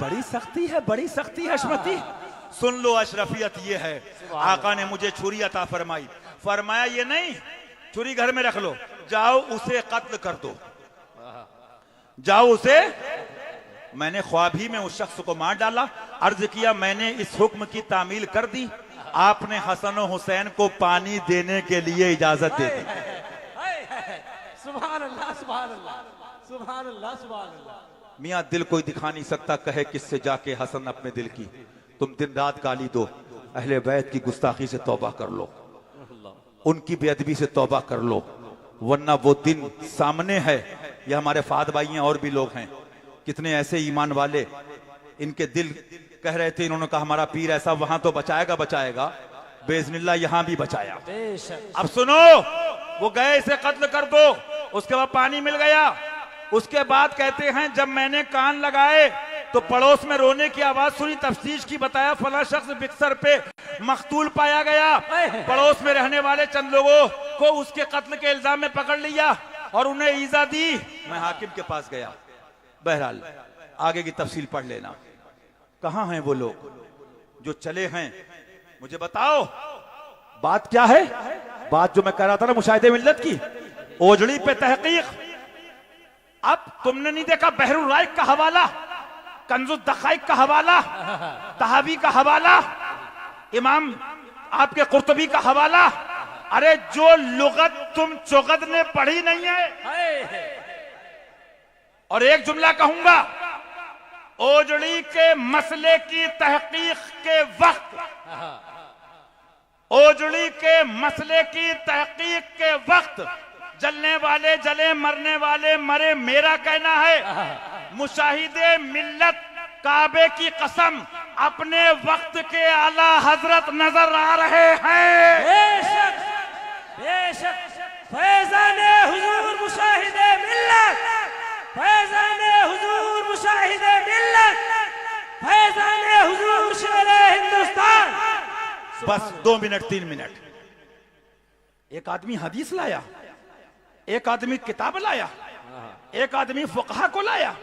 बड़ी सख्ती है, बड़ी सख्ती है अशमती। सुन लो अशरफियत ये है, आका ने मुझे छुरी अता फरमाई, फरमाया ये नहीं छुरी घर में रख लो, जाओ उसे कत्ल कर दो, जाओ उसे। मैंने ख्वाब ही में उस शख्स को मार डाला। अर्ज किया मैंने इस हुक्म की तामील कर दी, आपने हसन और हुसैन को पानी देने के लिए इजाजत दे दी। सुभान अल्लाह, सुभान अल्लाह, सुभान अल्लाह, सुभान अल्लाह। मियां दिल कोई दिखा नहीं सकता, कहे किससे जाके हसन अपने दिल की। तुम दिन रात गाली दो, अहले बैत की गुस्ताखी से तौबा कर लो, उनकी बेअदबी से तौबा कर लो, वरना वो दिन सामने है। ये हमारे फाद भाई हैं और भी लोग हैं, कितने ऐसे ईमान वाले, इनके दिल कह रहे थे, इन्होंने कहा हमारा पीर ऐसा वहां तो बचाएगा बचाएगा, बेइज़्निल्लाह यहां भी बचाया। अब सुनो, वो गए इसे कत्ल कर दो, उसके बाद पानी मिल गया। उसके बाद कहते हैं जब मैंने कान लगाए तो पड़ोस में रोने की आवाज सुनी, तफ्तीश की बताया फला शख्स बिक्सर पे मकतूल पाया गया। पड़ोस में रहने वाले चंद लोगों को उसके कत्ल के इल्जाम में पकड़ लिया और उन्हें ईजा दी। मैं हाकिम के पास गया। बहरहाल आगे की तफसील पढ़ लेना। कहां हैं वो लोग जो चले हैं, मुझे बताओ बात क्या है। बात जो मैं कह रहा था ना मुशाहिदे मिल्लत की, ओजड़ी पे तहकीक। अब तुमने नहीं देखा बहरुल राइक का हवाला, कंजुल दखाइक का हवाला, तहावी का हवाला, इमाम आपके कुर्तुबी का हवाला। अरे जो लुगत तुम चुगद ने पढ़ी नहीं है। और एक जुमला कहूंगा, ओजड़ी के मसले की तहकीक के वक्त, ओजड़ी के मसले की तहकीक के वक्त जलने वाले जले, मरने वाले मरे। मेरा कहना है मुशाहिदे मिल्लत काबे की कसम अपने वक्त के आला हजरत नजर आ रहे हैं। बेशक, बेशक, फैज़ाने हुजूर मुशाहिदे मिल्लत, फैज़ाने हुजूर मुशाहिदे मिल्लत, फैज़ाने हुजूर शेरे हिंदुस्तान। बस 2 मिनट 3 मिनट। एक आदमी हदीस लाया, एक आदमी किताब लाया, एक आदमी फुकहा को लाया।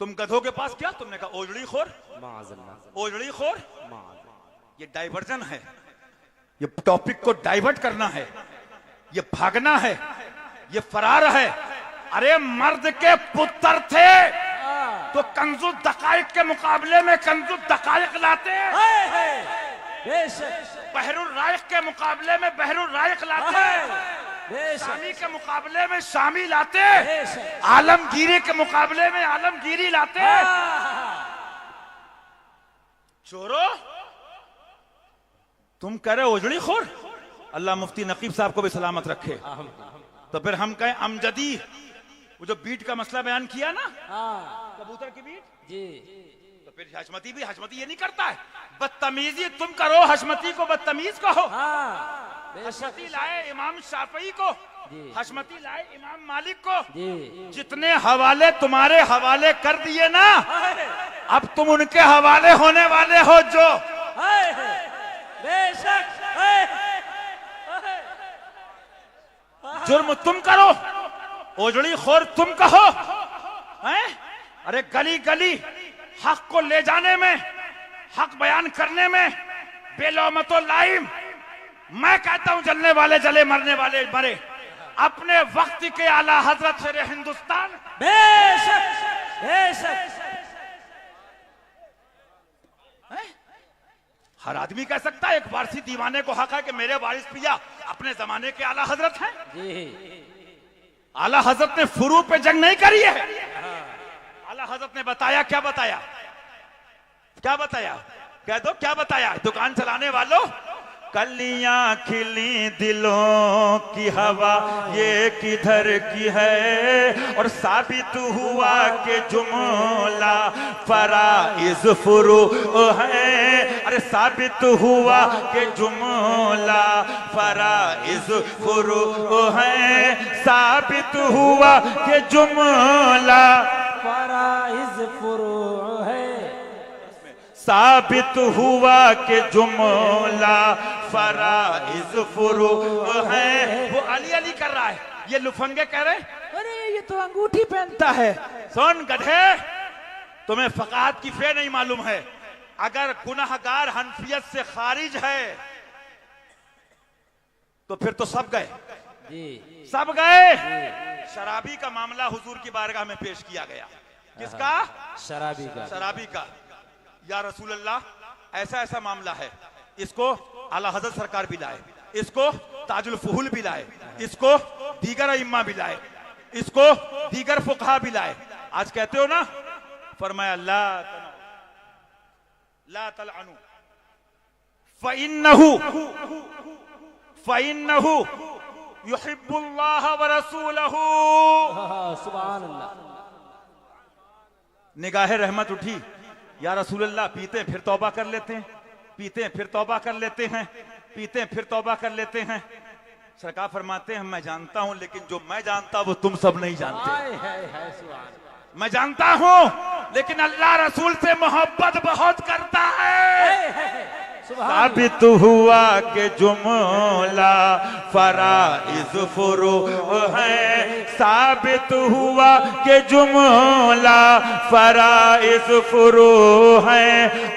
तुम गधों के पास क्या, तुमने कहा ओजड़ी खोर, ओजड़ी खोर। ये डाइवर्जन है, ये टॉपिक को डाइवर्ट करना है, ये भागना है, ये फरार है। अरे मर्द के पुत्र थे तो कंजुल दकाइक के मुकाबले में कंजुल दकाइक लाते, बहरुल राइक के मुकाबले में बहरुल राइक लाते, शामी के मुकाबले में शामी लाते, आलमगीरी के मुकाबले में आलमगीरी लाते। चोरो तुम कह रहे ओजड़ी खोर। अल्लाह मुफ्ती नकीब साहब को भी सलामत रखे। तो फिर हम कहें अमजदी, वो जो बीट का मसला बयान किया ना, कबूतर की बीट जी, तो फिर हशमती भी हशमती ये नहीं करता है। बदतमीजी तुम करो, हशमती को बदतमीज कहो। हशमती लाए इमाम शाफई को, हशमती लाए इमाम मालिक को। जितने हवाले तुम्हारे हवाले कर दिए ना, अब तुम उनके हवाले होने वाले हो। जो बेशक जुर्म तुम करो, ओजड़ी खोर तुम कहो, हैं? अरे गली गली हक को ले जाने में, हक बयान करने में बेलौमतो लाइम। मैं कहता हूं जलने वाले जले, मरने वाले मरे। अपने वक्त के आला हजरत शेरे हिंदुस्तान। बेशक, बेशक। हर आदमी कह सकता है, एक वारसी दीवाने को हक है कि मेरे वारिस पिया अपने जमाने के आला हजरत हैं। आला हजरत ने फुरू पे जंग नहीं करी है। आला हजरत ने बताया, क्या बताया, क्या बताया, कह दो क्या बताया। दुकान चलाने वालों, कलियां खिली दिलों की हवा ये किधर की है, और साबित हुआ कि जुमला फराइज फुरू है। अरे साबित हुआ कि जुमला फराइज फुरू है, साबित हुआ कि जुमला फराइज फुरू है, साबित हुआ कि जुमला फराइज फुरू है। वो अली अली कर रहा है, ये लुफंगे कह रहे अरे ये तो अंगूठी पहनता है। सुन गधे, तुम्हें फकाहत की फे नहीं मालूम है। अगर गुनाहगार हनफियत से खारिज है तो फिर तो सब गए, सब गए। शराबी का मामला हुजूर की बारगाह में पेश किया गया। किसका? शराबी का। शराबी का। या रसूल अल्लाह, ऐसा ऐसा मामला है, इसको आला हजरत सरकार भी लाए, इसको ताजुल फुहुल भी लाए, इसको दीगर इम्मा भी लाए, इसको दीगर फुकहा भी लाए। आज कहते हो ना, फरमाया ला तलअनु फ़इन्नहु युहिब्बुल्लाह व रसूलहु। सुभान अल्लाह। निगाहे रहमत उठी, या रसूल अल्लाह, पीते हैं फिर तौबा कर लेते हैं, पीते हैं फिर तौबा कर लेते हैं, पीते हैं फिर तौबा कर लेते हैं। सरकार फरमाते हैं, मैं जानता हूं, लेकिन जो मैं जानता वो तुम सब नहीं जानते। मैं जानता हूं, लेकिन अल्लाह रसूल से मोहब्बत बहुत करता है। साबित हुआ कि जुमला फराइज फुरू है, साबित हुआ कि जुमला फराइज फुरू है,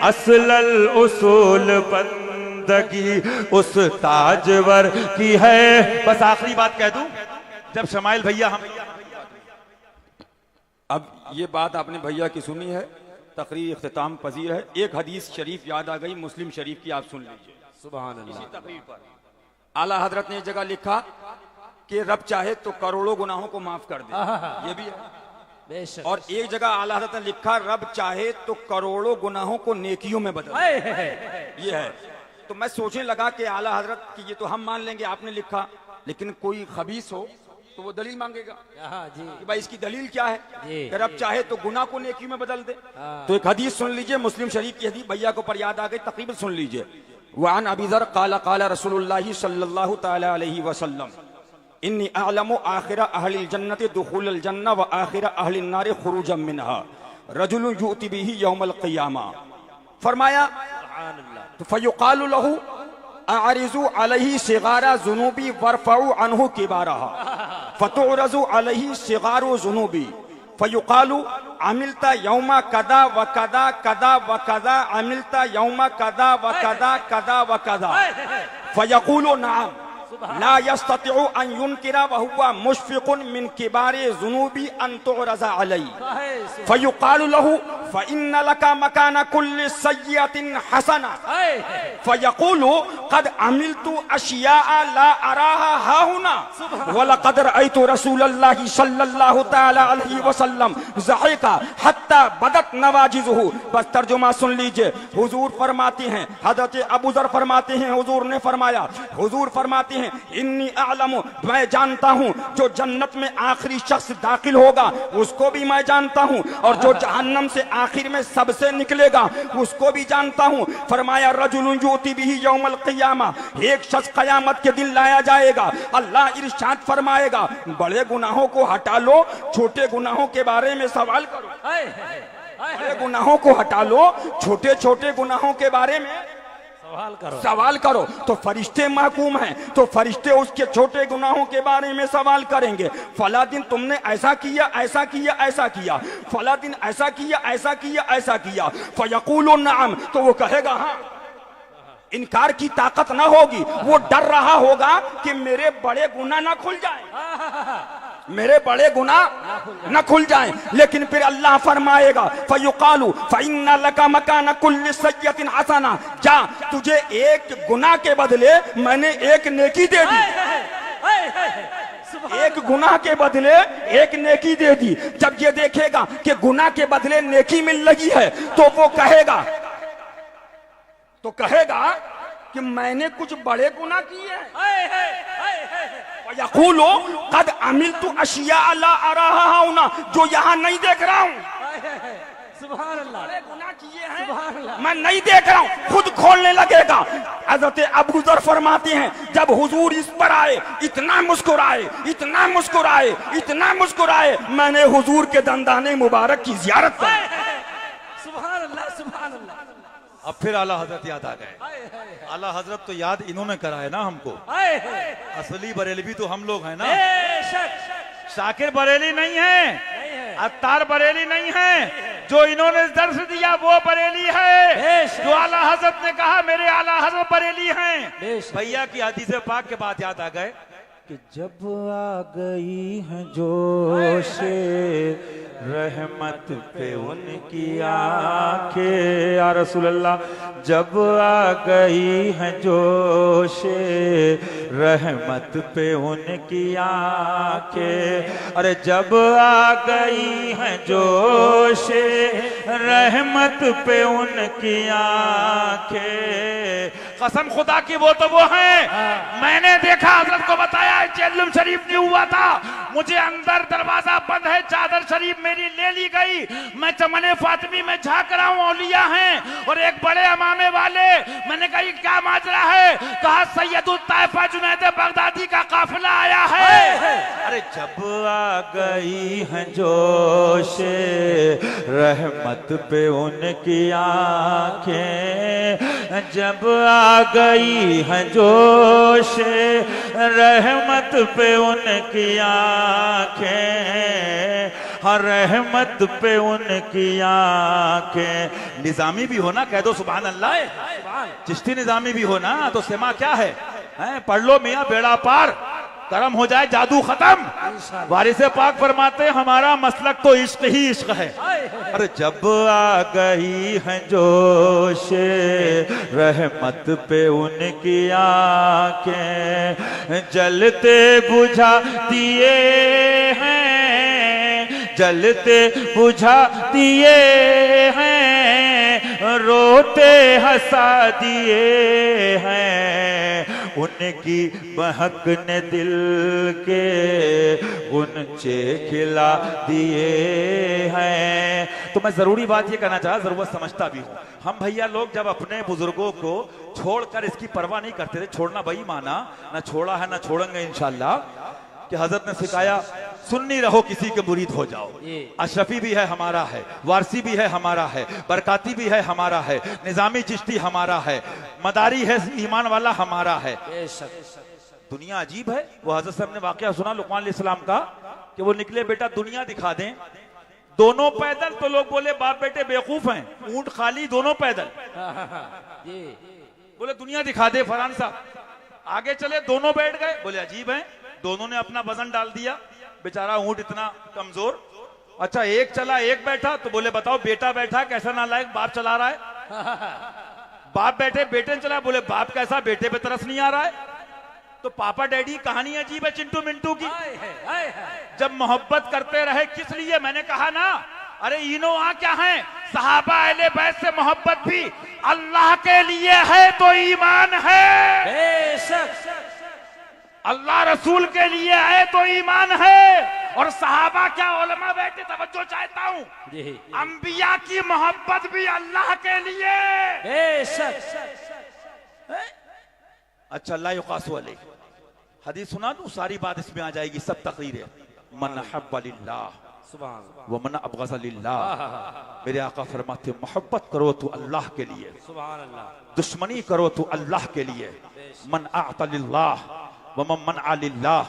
असलल उसूल बंदगी उस ताजवर की है। बस आखिरी बात कह दूं, जब शमाइल भैया हम अब ये बात आपने भैया की सुनी है, तकरीर इख्तिताम पजीर है। एक हदीस शरीफ याद आ गई, मुस्लिम शरीफ की, आप सुन लीजिए। सुभान अल्लाह। इसी तकरीर पर आला हजरत ने एक जगह लिखा कि रब चाहे तो करोड़ों गुनाहों को माफ कर दे, ये भी है। बेशक। और एक जगह आला हजरत ने लिखा, रब चाहे तो करोड़ों गुनाहों को नेकियों में बदल दे, ये है। तो मैं सोचने लगा कि आला हजरत की ये तो हम मान लेंगे, आपने लिखा, लेकिन कोई खबीस हो तो वो दलील मांगेगा जी कि भाई इसकी दलील क्या है कि रब चाहे तो गुनाह को नेकी में बदल दे। हाँ। तो एक हदीस सुन लीजिए, मुस्लिम शरीफ की हदीस, भैया को पर याद आ गई, तकरीबन सुन लीजिए। वान अबी ज़र क़ाला क़ाला रसूलुल्लाह सल्लल्लाहु तआला अलैहि वसल्लम इन्नी अअलमु आखिरा अहलिल जन्नति दुखूलल जन्नह व आखिरा अहलिन नार खुरूजम मिनहा रजुलुन युअति बिही यौमल क़ियामा। फरमाया तो फयुक़ालु लहू आरिजु अलैहि सिगारा जुनूबी वरफउ अनहु किबारहा फतुरजु अलैहि सिगारु जुनूबी फयुक़ालु अमिलता यौमा कदा व कदा कदा व कदा अमिलता यौमा कदा व कदा कदा व कदा फयक़ूलु नअम ला यस्ततिउ अन युनकिरा व हुवा मुशफ़िक़ुन मिन किबारि जुनूबी अन तुरज़ा अलैहि फयुक़ालु लहू फ़इन्न लका मकान कुल्लि सय्यतिन हसना फयक़ूलु क़द अमिलतु अशियाअ ला अराहा हाहुना व लक़द रअयतु रसूलल्लाहि सल्लल्लाहु तआला अलैहि वसल्लम ज़हिका हत्ता बदत नवाजिज़ुहु। बस तर्जुमा सुन लीजिए। हुजूर फरमाते हैं, हज़रत अबू ज़र फरमाते हैं, हुजूर ने फरमाया, हुजूर फरमाते हैं, इन्नी अअलमु, मैं जानता हूँ, जो जन्नत में आखिरी शख्स दाखिल होगा उसको भी मैं जानता हूँ, और जो जहन्नम से आखिर में सबसे निकलेगा उसको भी जानता हूँ। फरमाया रजुलुन युअति बिही यौमल क़ियामा, एक शख्स क़यामत के दिन लाया जाएगा। अल्लाह इरशाद फरमाएगा, बड़े गुनाहों को हटा लो, छोटे गुनाहों के बारे में सवाल करो। बड़े गुनाहों को हटा लो, छोटे छोटे गुनाहों के बारे में सवाल करो। तो फरिश्ते महकूम हैं, तो फरिश्ते उसके छोटे गुनाहों के बारे में सवाल करेंगे। फला दिन तुमने ऐसा किया, ऐसा किया, ऐसा किया, फला दिन ऐसा किया, ऐसा किया, ऐसा किया। फयक़ूलु नअम, तो वो कहेगा हाँ। इनकार की ताकत ना होगी, वो डर रहा होगा कि मेरे बड़े गुनाह ना खुल जाए, मेरे बड़े गुनाह न खुल जाएं। लेकिन फिर अल्लाह फरमाएगा, फयुक़ालु फ़इन्न लका मकान कुल्लि सय्यतिन हसना, जा तुझे एक गुनाह के बदले मैंने एक नेकी दे दी, एक गुनाह के बदले एक नेकी दे दी। जब ये देखेगा कि गुनाह के बदले नेकी मिल रही है तो वो कहेगा कि मैंने कुछ बड़े गुनाह किए हैं। यक़ूलु क़द अमिलतु अशिया ला अराहा हाउना, जो यहाँ नहीं देख रहा हूँ, सुभान अल्लाह, बड़े गुनाह किए हैं, सुभान अल्लाह, मैं नहीं देख रहा हूँ, खुद खोलने लगेगा। हज़रत अबू ज़र फरमाते हैं, जब हुजूर इस पर आए, इतना मुस्कुराए, इतना मुस्कुराए, इतना मुस्कुराए, मैंने हुजूर के दंदाने मुबारक की ज़ियारत की। सुभान अल्लाह, सुभान अल्लाह। अब फिर आला हजरत याद आ गए। आला हजरत तो याद इन्होंने कराया ना हमको, असली बरेलवी तो हम लोग हैं ना। शाकिर बरेली नहीं है, अत्तार बरेली नहीं है, जो इन्होंने दर्श दिया वो बरेली है। जो आला हजरत ने कहा मेरे आला हजरत बरेली हैं। भैया की हदीस पाक के बाद याद आ गए कि जब आ गई है जोश रहमत पे उनकी आंखें, या रसूल अल्लाह, जब आ गई है जोश रहमत पे उनकी आंखें, अरे जब आ गई है जोश रहमत पे उनकी आंखें। कसम खुदा की वो तो वो हैं। मैंने देखा, हजरत को बताया जेलुम शरीफ नहीं हुआ था, मुझे अंदर दरवाजा बंद है, चादर शरीफ मेरी ले ली गई, मैं चमने फातिमी में झांक रहा हूँ, औलिया हैं और एक बड़े अमामे वाले। मैंने कहा ये क्या माजरा है? कहा सैयदुल ताइफा जुनैद बगदादी का काफिला आया है। अरे जब आ गई है जोश रहमत पे उनकी आंखें, जब आ गई है जोश रहमत पे उनकी आंखें, हर रहमत पे उनकी आंखें। निजामी भी होना कह दो सुभान अल्लाह, चिश्ती निजामी भी होना तो सेमा क्या है, पढ़ लो मियाँ, बेड़ा पार, करम हो जाए, जादू खत्म। वारिसे पाक फरमाते हमारा मसलक तो इश्क ही इश्क है। अरे जब आ गई है जोश रहमत पे उनकी आंखें, जलते बुझा दिए हैं, जलते बुझा दिए हैं, रोते हंसा दिए हैं, उनकी महक ने दिल के गुनचे खिला दिए हैं। तो मैं जरूरी बात ये कहना चाहा, जरूरत समझता भी हूँ, हम भैया लोग जब अपने बुजुर्गों को छोड़कर इसकी परवाह नहीं करते थे, छोड़ना भाई माना, ना छोड़ा है ना छोड़ेंगे इंशाल्लाह, कि हजरत ने सिखाया सुन्नी रहो किसी के मुरीद हो जाओ। अशरफी भी है हमारा है, वारसी भी है हमारा है, बरकाती भी है हमारा है, निजामी चिश्ती हमारा है, मदारी है ईमान वाला हमारा है। दुनिया अजीब है। वो हजरत साहब ने वाकया सुना लुकमान अलैहिस्सलाम का कि वो निकले बेटा दुनिया दिखा दें, दोनों पैदल, तो लोग बोले बाप बेटे बेवकूफ हैं, ऊंट खाली दोनों पैदल। बोले दुनिया दिखा दे फरहान साहब, आगे चले दोनों बैठ गए, बोले अजीब है, दोनों ने अपना वजन डाल दिया, बेचारा ऊंट इतना कमजोर। अच्छा एक चला एक बैठा, तो बोले बताओ बेटा बैठा कैसा नालायक, बाप चला रहा है। बाप बैठे बेटे ने चला, बोले बाप कैसा, बेटे पे तरस नहीं आ रहा है। तो पापा डैडी कहानी अजीब है चिंटू मिंटू की। जब मोहब्बत करते रहे किस लिए, मैंने कहा ना, अरे इनो आ क्या है, सहाबा अहले बैत से मोहब्बत भी अल्लाह के लिए है तो ईमान है, अल्लाह रसूल के लिए है तो ईमान है। और सहाबा क्या उलमा बैठे, तवज्जो चाहता हूँ, अंबिया की मोहब्बत भी अल्लाह के लिए। अच्छा अल्लाह युकासु अलैह, हदीस सुना दूं, सारी बात इसमें आ जाएगी, सब तकरीर है। मन अहब्ब लिल्लाह व मन अबग़ज़ लिल्लाह, मेरे आका फरमाते मोहब्बत करो तो अल्लाह के लिए, दुश्मनी करो तो अल्लाह के लिए। मन अअता लिल्लाह व मन लिल्लाह,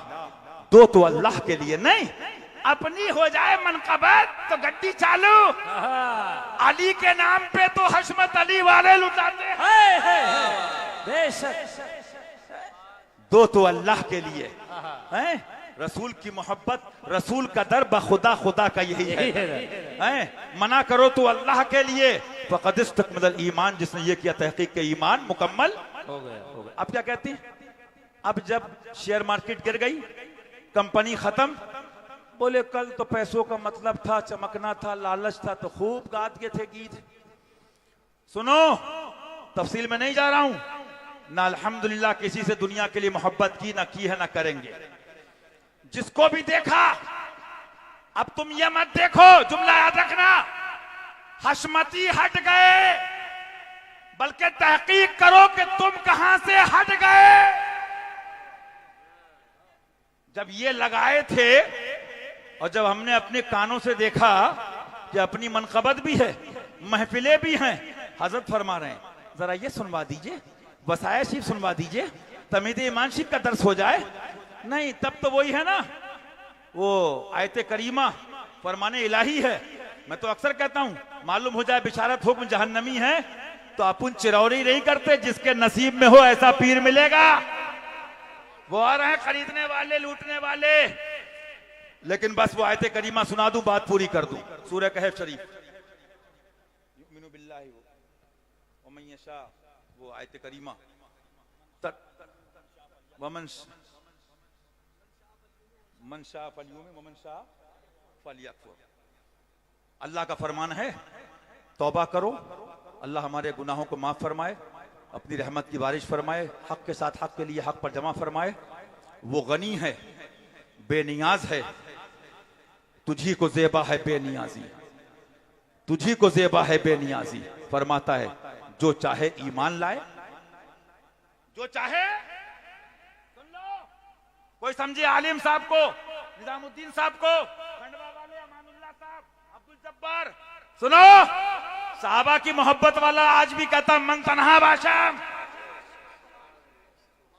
दो तो अल्लाह के लिए नहीं, अपनी हो जाए मनकबत तो गड्डी चालू, अली के नाम पे तो हशमत अली वाले लुटाते हैं। दो तो अल्लाह के लिए हैं, रसूल की मोहब्बत, रसूल का दर बखुदा खुदा का यही है। मना करो तो अल्लाह के लिए, फ़क़द इस्तकमल ईमान, जिसने ये किया तहकीक के ईमान मुकम्मल हो गया। अब क्या कहती है, अब जब शेयर मार्केट गिर गई, कंपनी खत्म, बोले कल तो पैसों का मतलब था, चमकना था, लालच था, तो खूब गात के थे गीत। सुनो, तफसील में नहीं जा रहा हूं, ना अल्हम्दुलिल्लाह किसी से दुनिया के लिए मोहब्बत की, ना की है, ना करेंगे। जिसको भी देखा, अब तुम ये मत देखो, जुमला याद रखना, हशमती हट गए, बल्कि तहकीक करो कि तुम कहां से हट गए। जब ये लगाए थे और जब हमने अपने कानों से देखा कि अपनी मनकबत भी है, महफिलें भी हैं, हजरत फरमा रहे हैं जरा ये सुनवा दीजिए, वसाया शिफ सुनवा दीजिए, तमीद ईमान शिफ का दर्स हो जाए। नहीं, तब तो वही है ना, वो आयत करीमा फरमाने इलाही है। मैं तो अक्सर कहता हूं, मालूम हो जाए बिशारत हुक्म जहन्नमी है तो अपन चिरौरी नहीं करते, जिसके नसीब में हो ऐसा पीर मिलेगा। वो आ रहे हैं खरीदने वाले, लूटने वाले। लेकिन बस वो आयत करीमा सुना दूं, बात पूरी कर दूं। सूरह कहफ शरीफ, युमिनु बिल्लाहि व मन यशा, वो आयत करीमा, वमन मन शाह फलयुमिन वमन शाह फलयकफुर। अल्लाह का फरमान है, तौबा करो, अल्लाह हमारे गुनाहों को माफ फरमाए, अपनी रहमत की बारिश फरमाए, हक के साथ हक के लिए हक पर जमा फरमाए। वो गनी है, बेनियाज है, तुझी को ज़ेबा है बेनियाजी, तुझी को ज़ेबा है बेनियाजी। फरमाता है जो चाहे ईमान लाए, जो चाहे। सुन लो, कोई समझे आलिम साहब को, निजामुद्दीन साहब को, खंडवा वाले अमानुल्लाह साहब, अब्दुल जब्बार, सुनो, साहबा की मोहब्बत वाला आज भी कहता मन तन्हा बाशा।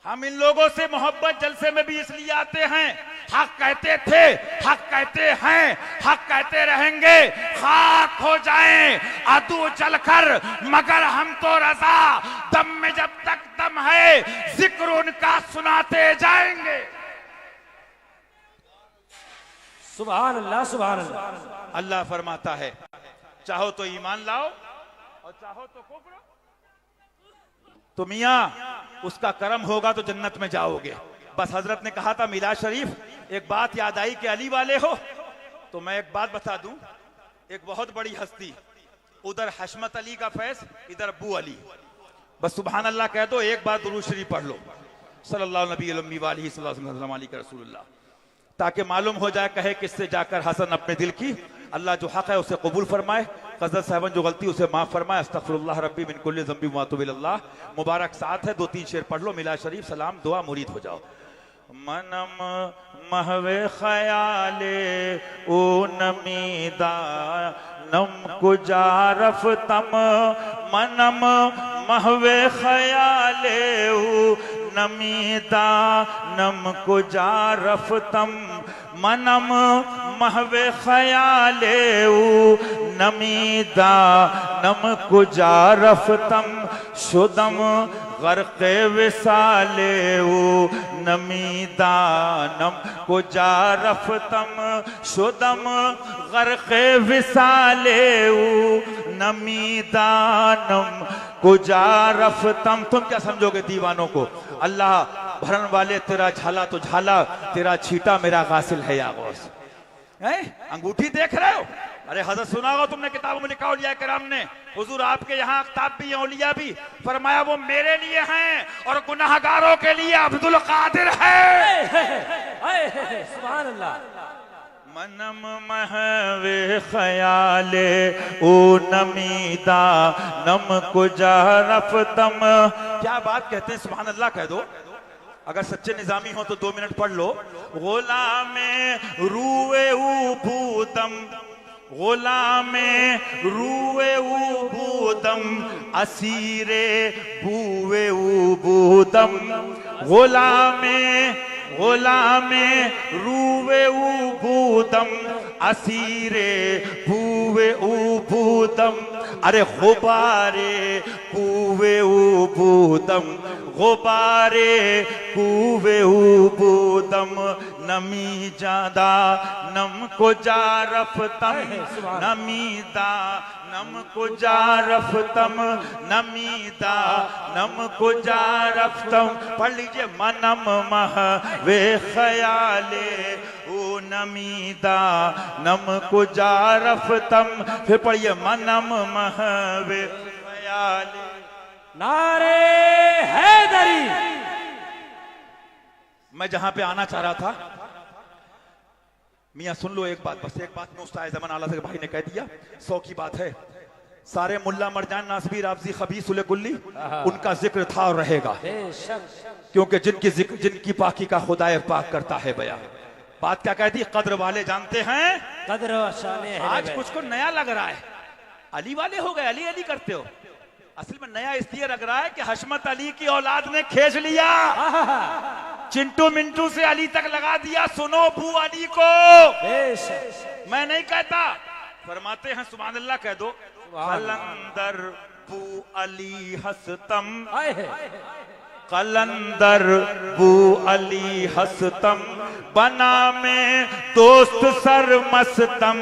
हम इन लोगों से मोहब्बत जलसे में भी इसलिए आते हैं, हक कहते थे, हक कहते हैं, हक कहते रहेंगे, खाक हो जाएं अदू जलकर, मगर हम तो रजा, दम में जब तक दम है जिक्र उनका सुनाते जाएंगे। सुभान अल्लाह, सुभान अल्लाह। अल्लाह फरमाता है चाहो तो ईमान लाओ और चाहो तो कुफ्र। तो मियाँ उसका करम होगा तो जन्नत में जाओगे। बस हजरत ने कहा था मिलाद शरीफ, एक बात याद आई कि अली वाले हो, तो मैं एक बात बता दूं। एक बहुत बड़ी हस्ती, उधर हशमत अली का फैज, इधर अबू अली। बस सुभान अल्लाह कह दो, एक बार दुरूद शरीफ पढ़ लो, सल्लल्लाहु अलैहि वसल्लम, ताकि मालूम हो जाए, कहे किससे जाकर हसन अपने दिल की। अल्लाह जो हक है उसे कबूल फरमाए, क़ज़र साहबन जो गलती उसे माफ फरमाए। अस्तग़फिरुल्लाह रब्बी मिन कुल्लि ज़ंबि व अतूबु इलल्लाह। मुबारक साथ है, 2-3 शेर पढ़ लो, मिलाद शरीफ, सलाम दुआ मुरीद हो जाओ। मनम महवे ख़याले ओ नमीदा नम कुजारफ तम, मनम महवे ख़याले ओ नमीदा नम कुजारफ तम, मनम महवे ख़याले ओ नमीदा नम कुजारफ तम, शुदम गर्क़े विसाले ओ नमीदा नम कुजारफ तम, शुदम गर्क़े विसाले ओ नमीदा नम कुजारफ तम। तुम क्या समझोगे दीवानों को? अल्लाह भरन वाले तेरा झाला तो झाला, तेरा छीटा मेरा गासिल है या गौस। अंगूठी देख रहे हो? अरे हज़रत सुना होगा तुमने, किताबों में लिखा औलिया किराम ने, हुजूर आपके यहाँ अख्ताब भी हैं, औलिया भी, फरमाया वो मेरे लिए हैं और गुनाहगारों के लिए अब्दुल कादिर है। सुभान अल्लाह। मनम महवे ख़याले ओ नमीदा नम कुजारफ तम। क्या बात कहते हैं, सुभान अल्लाह कह दो। अगर सच्चे निजामी हो तो 2 मिनट पढ़ लो। गुलामे रूए ऊ भूदम, गुलामे रूए ऊ भूदम, असीरे बूए ऊ भूदम, गुलामे गुलामे रूए ऊ भूदम, असीरे भूए ऊ भूदम। अरे गुबारे कूवे ऊ भूदम, गुबारे कूवे ऊ भूदम, नमी जादा नम को जारफ तम, नमीदा नम को जारफ तम, नमीदा नम को जारफ तम। पढ़ लीजिए, मनम मह वे ख़याले ओ नमीदा नम को जारफ तम। फिर पढ़िए, मनम मह वे ख़याले। नारे हैदरी। मैं जहां पे आना चाह रहा था, मियाँ सुन लो एक बात, बस एक बात में उस्ताद ज़मान आला से भाई ने कह दिया, 100 की बात है। सारे मुल्ला मरजान नासबी राबजी खबीस उले कुल्ली, उनका जिक्र था और रहेगा, क्योंकि जिनकी पाकी का खुदाए पाक करता है बया। बात क्या कहती, कद्र वाले जानते हैं कद्र शाने। आज कुछ को नया लग रहा है, अली वाले हो गए, अली अली करते हो। असल में नया इसलिए लग रहा है कि हशमत अली की औलाद ने खींच लिया, चिंटू मिंटू से अली तक लगा दिया। सुनो बू अली को, मैं नहीं कहता, फरमाते हैं सुभान अल्लाह कह दो। कलंदर बू अली हसतम, कलंदर बू अली हसतम बना में दोस्त सर मस्तम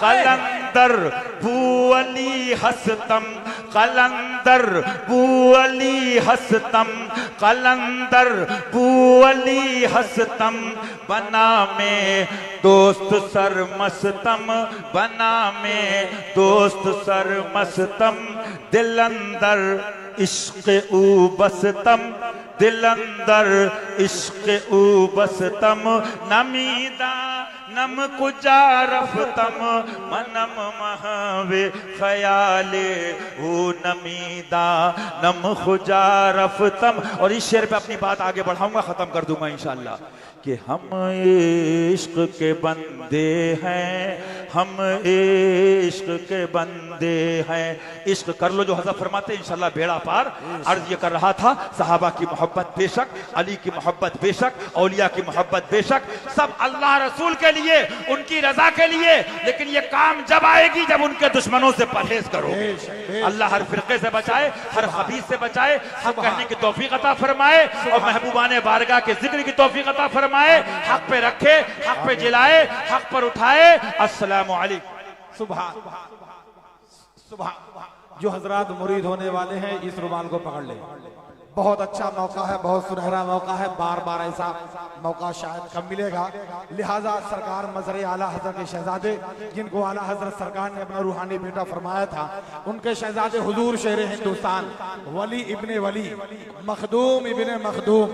कलंदर बू अली हसतम कलंदर बू अली हसतम कलंदर बू अली हसतम बना में दोस्त सर मस्तम बना में दोस्त सर मस्तम दिल अंदर इश्क ऊ बसतम दिल अंदर इश्क ऊ बसतम नमीदा नम कुजा रफ्तम मनम महवे ख्याले ओ नमीदा नम खुजा रफ्तम। और इस शेर पे अपनी बात आगे बढ़ाऊंगा, खत्म कर दूंगा इंशाअल्लाह कि हम इश्क के बंदे हैं, हम इश्क के बंदे हैं। इश्क कर लो जो हज़रत फरमाते इंशाअल्लाह बेड़ा पार। अर्ज ये कर रहा था सहाबा की मोहब्बत बेशक, अली की मोहब्बत बेशक, औलिया की मोहब्बत बेशक, सब अल्लाह रसूल के लिए, उनकी रजा के लिए। लेकिन ये काम जब आएगी जब उनके दुश्मनों से परहेज करो। अल्लाह हर फिरके से बचाए, हर खबीस से बचाए, हक कहने की तौफीक अता फरमाए और महबूबाने बारगाह के जिक्र की तौफीक अता फरमाए। हक पे रखे, हक पे जिलाए, हक पर उठाए। अस्सलामु अलैकुम। सुबह सुबह जो हजरात मुरीद होने वाले हैं इस रुमाल को पकड़ ले। बहुत अच्छा मौका है, बहुत सुनहरा मौका है, बार बार ऐसा मौका शायद कम मिलेगा। लिहाजा सरकार मजहर आला हजरत के शहजादे, जिनको आला हजरत सरकार ने अपना रूहानी बेटा फरमाया था, उनके शहजादे हुजूर शेर हिंदुस्तान वली इब्ने वली मखदूम इब्ने मखदूम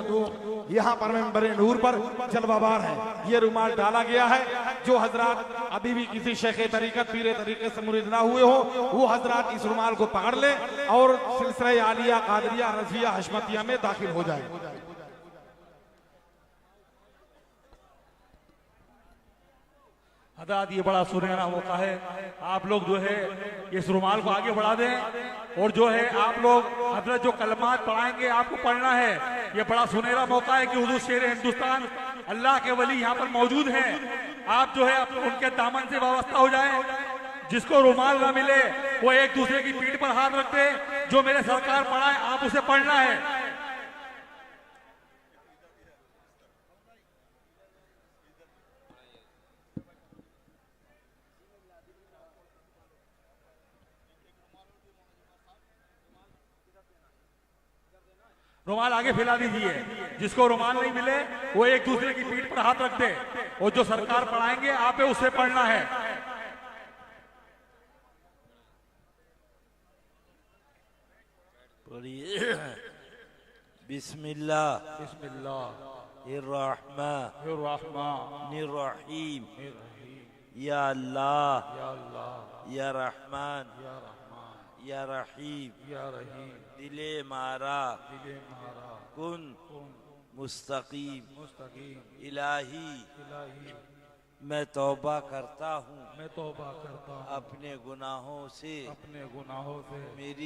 यहाँ पर मेंबर नूर पर जलवाबार है। ये रुमाल डाला गया है। जो हजरात अभी भी किसी शेख तरीकत पीरे तरीके से मुरीद ना हुए हो, वो हजरात इस रुमाल को पकड़ ले और सिलसिला आलिया कादरिया रज़िया हशमतिया में दाखिल हो जाए। हजरात ये बड़ा सुनहरा मौका है, आप लोग जो है इस रुमाल को आगे बढ़ा दें और जो है आप लोग हजरत जो कलमात पढ़ाएंगे आपको पढ़ना है। ये बड़ा सुनहरा मौका है कि हुजूर शेर हिंदुस्तान अल्लाह के वली यहाँ पर मौजूद हैं। आप जो है उनके दामन से वाबस्ता हो जाए। जिसको रुमाल ना मिले वो एक दूसरे की पीठ पर हाथ रख दे। जो मेरे सरकार पढ़ाए आप उसे पढ़ना है। रुमाल आगे फैला दीजिए। जिसको रुमाल नहीं मिले वो एक दूसरे की पीठ पर हाथ रख दे और जो सरकार पढ़ाएंगे आप उसे पढ़ना है। बिस्मिल्लाह बिस्मिल्लाह इर्रहमानिर्रहीम या अल्लाह या रहमान या रहीम दिले मारा कुन मुस्तकीम इलाही मैं तौबा करता हूँ अपने गुनाहों से मेरी